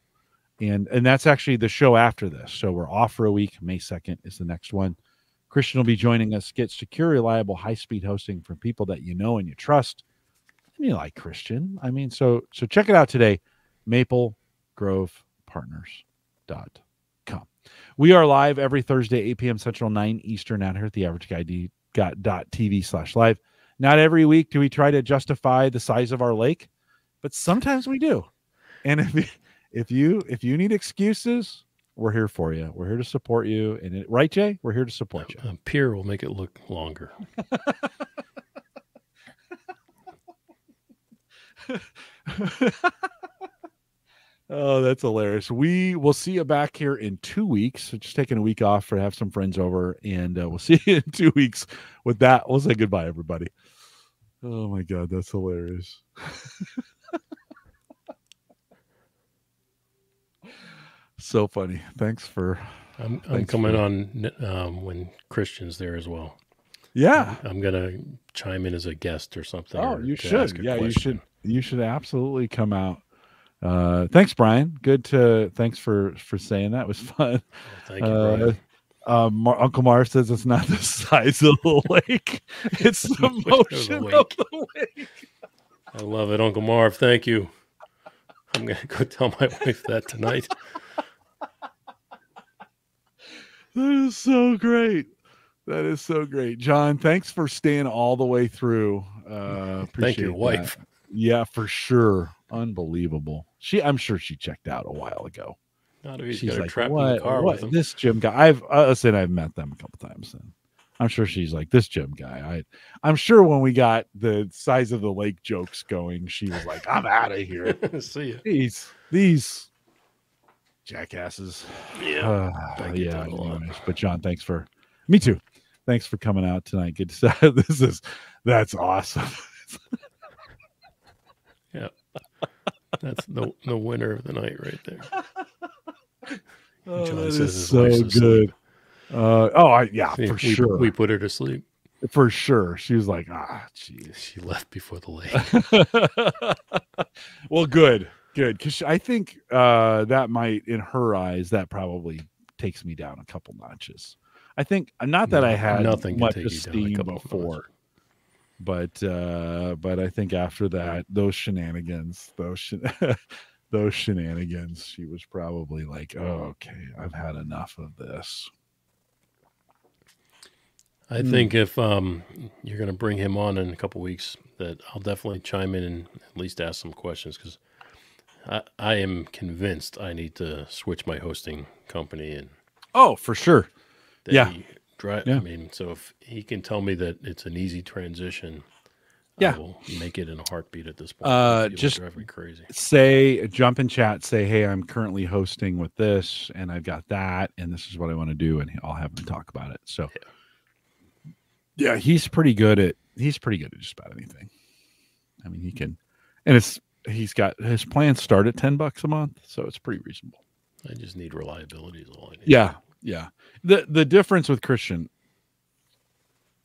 And that's actually the show after this. So we're off for a week. May 2nd is the next one. Christian will be joining us. Get secure, reliable, high-speed hosting from people that you know and you trust. And you like Christian. I mean, so check it out today, maplegrovepartners.com. We are live every Thursday, 8 p.m. Central, 9 Eastern, out here at the AverageGuy.tv/live. Not every week do we try to justify the size of our lake, but sometimes we do. And if you need excuses, we're here for you. We're here to support you. And right, Jay? We're here to support you. A pier will make it look longer. Oh, that's hilarious. We will see you back here in 2 weeks. So just taking a week off to have some friends over, and we'll see you in 2 weeks. With that, we'll say goodbye, everybody. Oh my God, that's hilarious. So funny. Thanks for. I'm coming on when Christian's there as well. Yeah, I'm gonna chime in as a guest or something. Oh, or you to should. ask a Yeah, question. you should absolutely come out. Thanks, Brian. Thanks for saying that. It was fun. Thank you, Brian. Uncle Mar says it's not the size of the lake; it's the motion of the lake. I love it, Uncle Marv. Thank you. I'm gonna go tell my wife that tonight. That is so great. That is so great, John. Thanks for staying all the way through. Thank your wife. Yeah, for sure. Unbelievable. I'm sure she checked out a while ago. Not if he's She's got her like, trapped in the car with him. This Jim guy. I've met them a couple times. And I'm sure she's like, this Jim guy. I'm sure when we got the size of the lake jokes going, she was like, I'm out of here. See ya. These jackasses. Yeah. Yeah. But John, thanks for. Me too. Thanks for coming out tonight. Good to see. That's awesome. Yeah. That's the winner of the night right there. Oh, John that says is his so wife's asleep. Good. For sure. We put her to sleep. For sure. She was like, geez. She left before the lake. Well, good. Because I think that might, in her eyes, that probably takes me down a couple notches. I think not that I had much esteem before, but I think after that, those shenanigans, she was probably like, oh, okay, I've had enough of this. I think if you're going to bring him on in a couple weeks, that I'll definitely chime in and at least ask some questions, because I am convinced I need to switch my hosting company. And oh, for sure. Yeah. I mean, so if he can tell me that it's an easy transition, Yeah. I will make it in a heartbeat at this point. Just drive me crazy. jump in chat, say, hey, I'm currently hosting with this, and I've got that, and this is what I want to do, and I'll have him talk about it. So, yeah, he's pretty good at just about anything. I mean, he can, and he's got his plans start at $10 a month, so it's pretty reasonable. I just need reliability is all I need. Yeah. The difference with Christian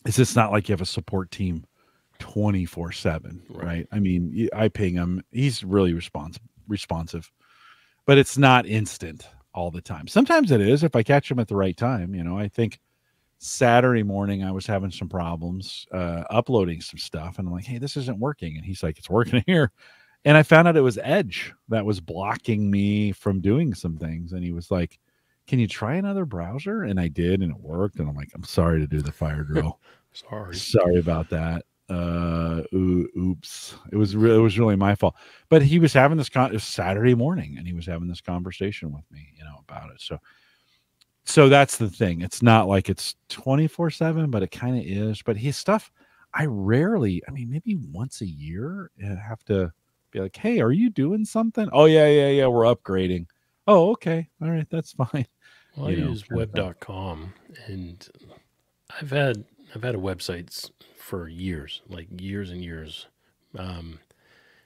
is it's not like you have a support team 24/7, right? I mean, I ping him. He's really responsive, but it's not instant all the time. Sometimes it is if I catch him at the right time. I think Saturday morning I was having some problems uploading some stuff, and I'm like, hey, this isn't working. And he's like, it's working here. And I found out it was Edge that was blocking me from doing some things. And he was like, can you try another browser? And I did, and it worked. And I'm like, I'm sorry to do the fire drill. Sorry about that. Oops. It was really my fault. But he was having this it was Saturday morning, and he was having this conversation with me, about it. So that's the thing. It's not like it's 24/7, but it kind of is. But his stuff, maybe once a year, I have to be like, hey, are you doing something? Oh, yeah, we're upgrading. Oh, okay. All right, that's fine. Well, I use web.com, and I've had a website for years, like years and years.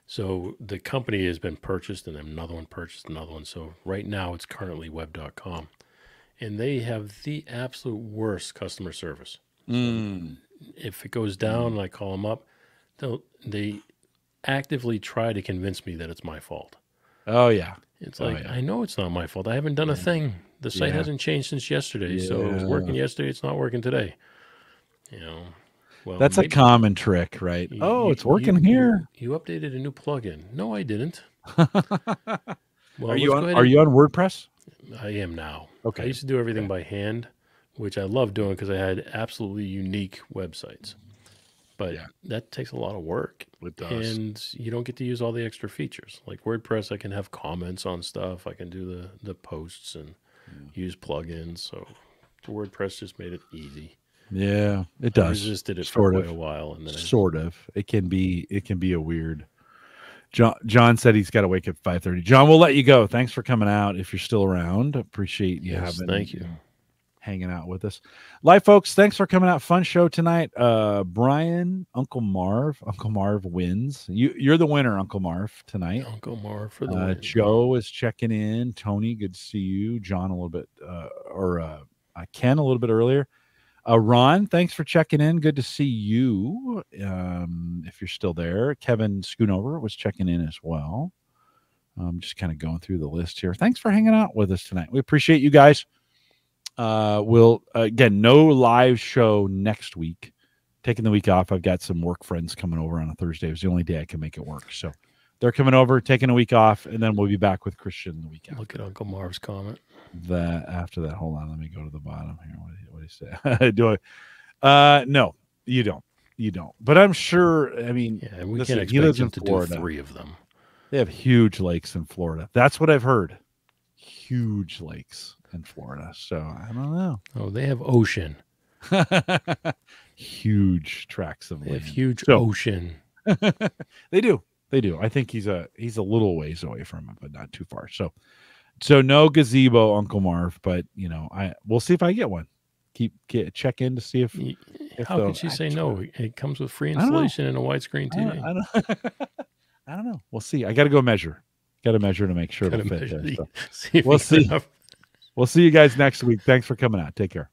So the company has been purchased, and another one purchased another one. So right now it's currently web.com, and they have the absolute worst customer service. So if it goes down and I call them up, they actively try to convince me that it's my fault. Oh, yeah. It's like, I know it's not my fault. I haven't done a thing. The site hasn't changed since yesterday. So it was working yesterday. It's not working today. Well, that's a common trick, right? It's working here. You updated a new plugin. No, I didn't. Well, are you on WordPress? I am now. Okay. I used to do everything by hand, which I love doing because I had absolutely unique websites. But that takes a lot of work. It does. And you don't get to use all the extra features. Like WordPress, I can have comments on stuff. I can do the posts and use plugins. So WordPress just made it easy. Yeah, it does. I resisted it for quite a while. And then It can be a weird. John said he's got to wake up at 5:30. John, we'll let you go. Thanks for coming out. If you're still around, appreciate you thank you. Hanging out with us. Live folks, thanks for coming out. Fun show tonight. Brian, Uncle Marv wins. You're the winner, Uncle Marv, tonight. Uncle Marv for the win. Joe is checking in. Tony, good to see you. John a little bit, Ken a little bit earlier. Ron, thanks for checking in. Good to see you. If you're still there. Kevin Schoonover was checking in as well. Just kind of going through the list here. Thanks for hanging out with us tonight. We appreciate you guys. We'll again, no live show next week. Taking the week off. I've got some work friends coming over on a Thursday. It was the only day I can make it work. So they're coming over, taking a week off, and then we'll be back with Christian the week after. Look at Uncle Marv's comment. After that, hold on, let me go to the bottom here. What do you say? Do I? No, you don't. You don't. But I'm sure. I mean, we can't expect him to do 3 of them. They have huge lakes in Florida. That's what I've heard. Huge lakes in Florida. So I don't know. Oh, they have ocean. Huge tracts of land. They have huge ocean. They do. I think he's a little ways away from it, but not too far. So no gazebo, Uncle Marv. But we'll see if I get one. Check in to see if how could you say no? It comes with free installation and a widescreen TV. I don't know. We'll see. I got to go measure. Got to measure to make sure it'll fit there. We'll see. We'll see you guys next week. Thanks for coming out. Take care.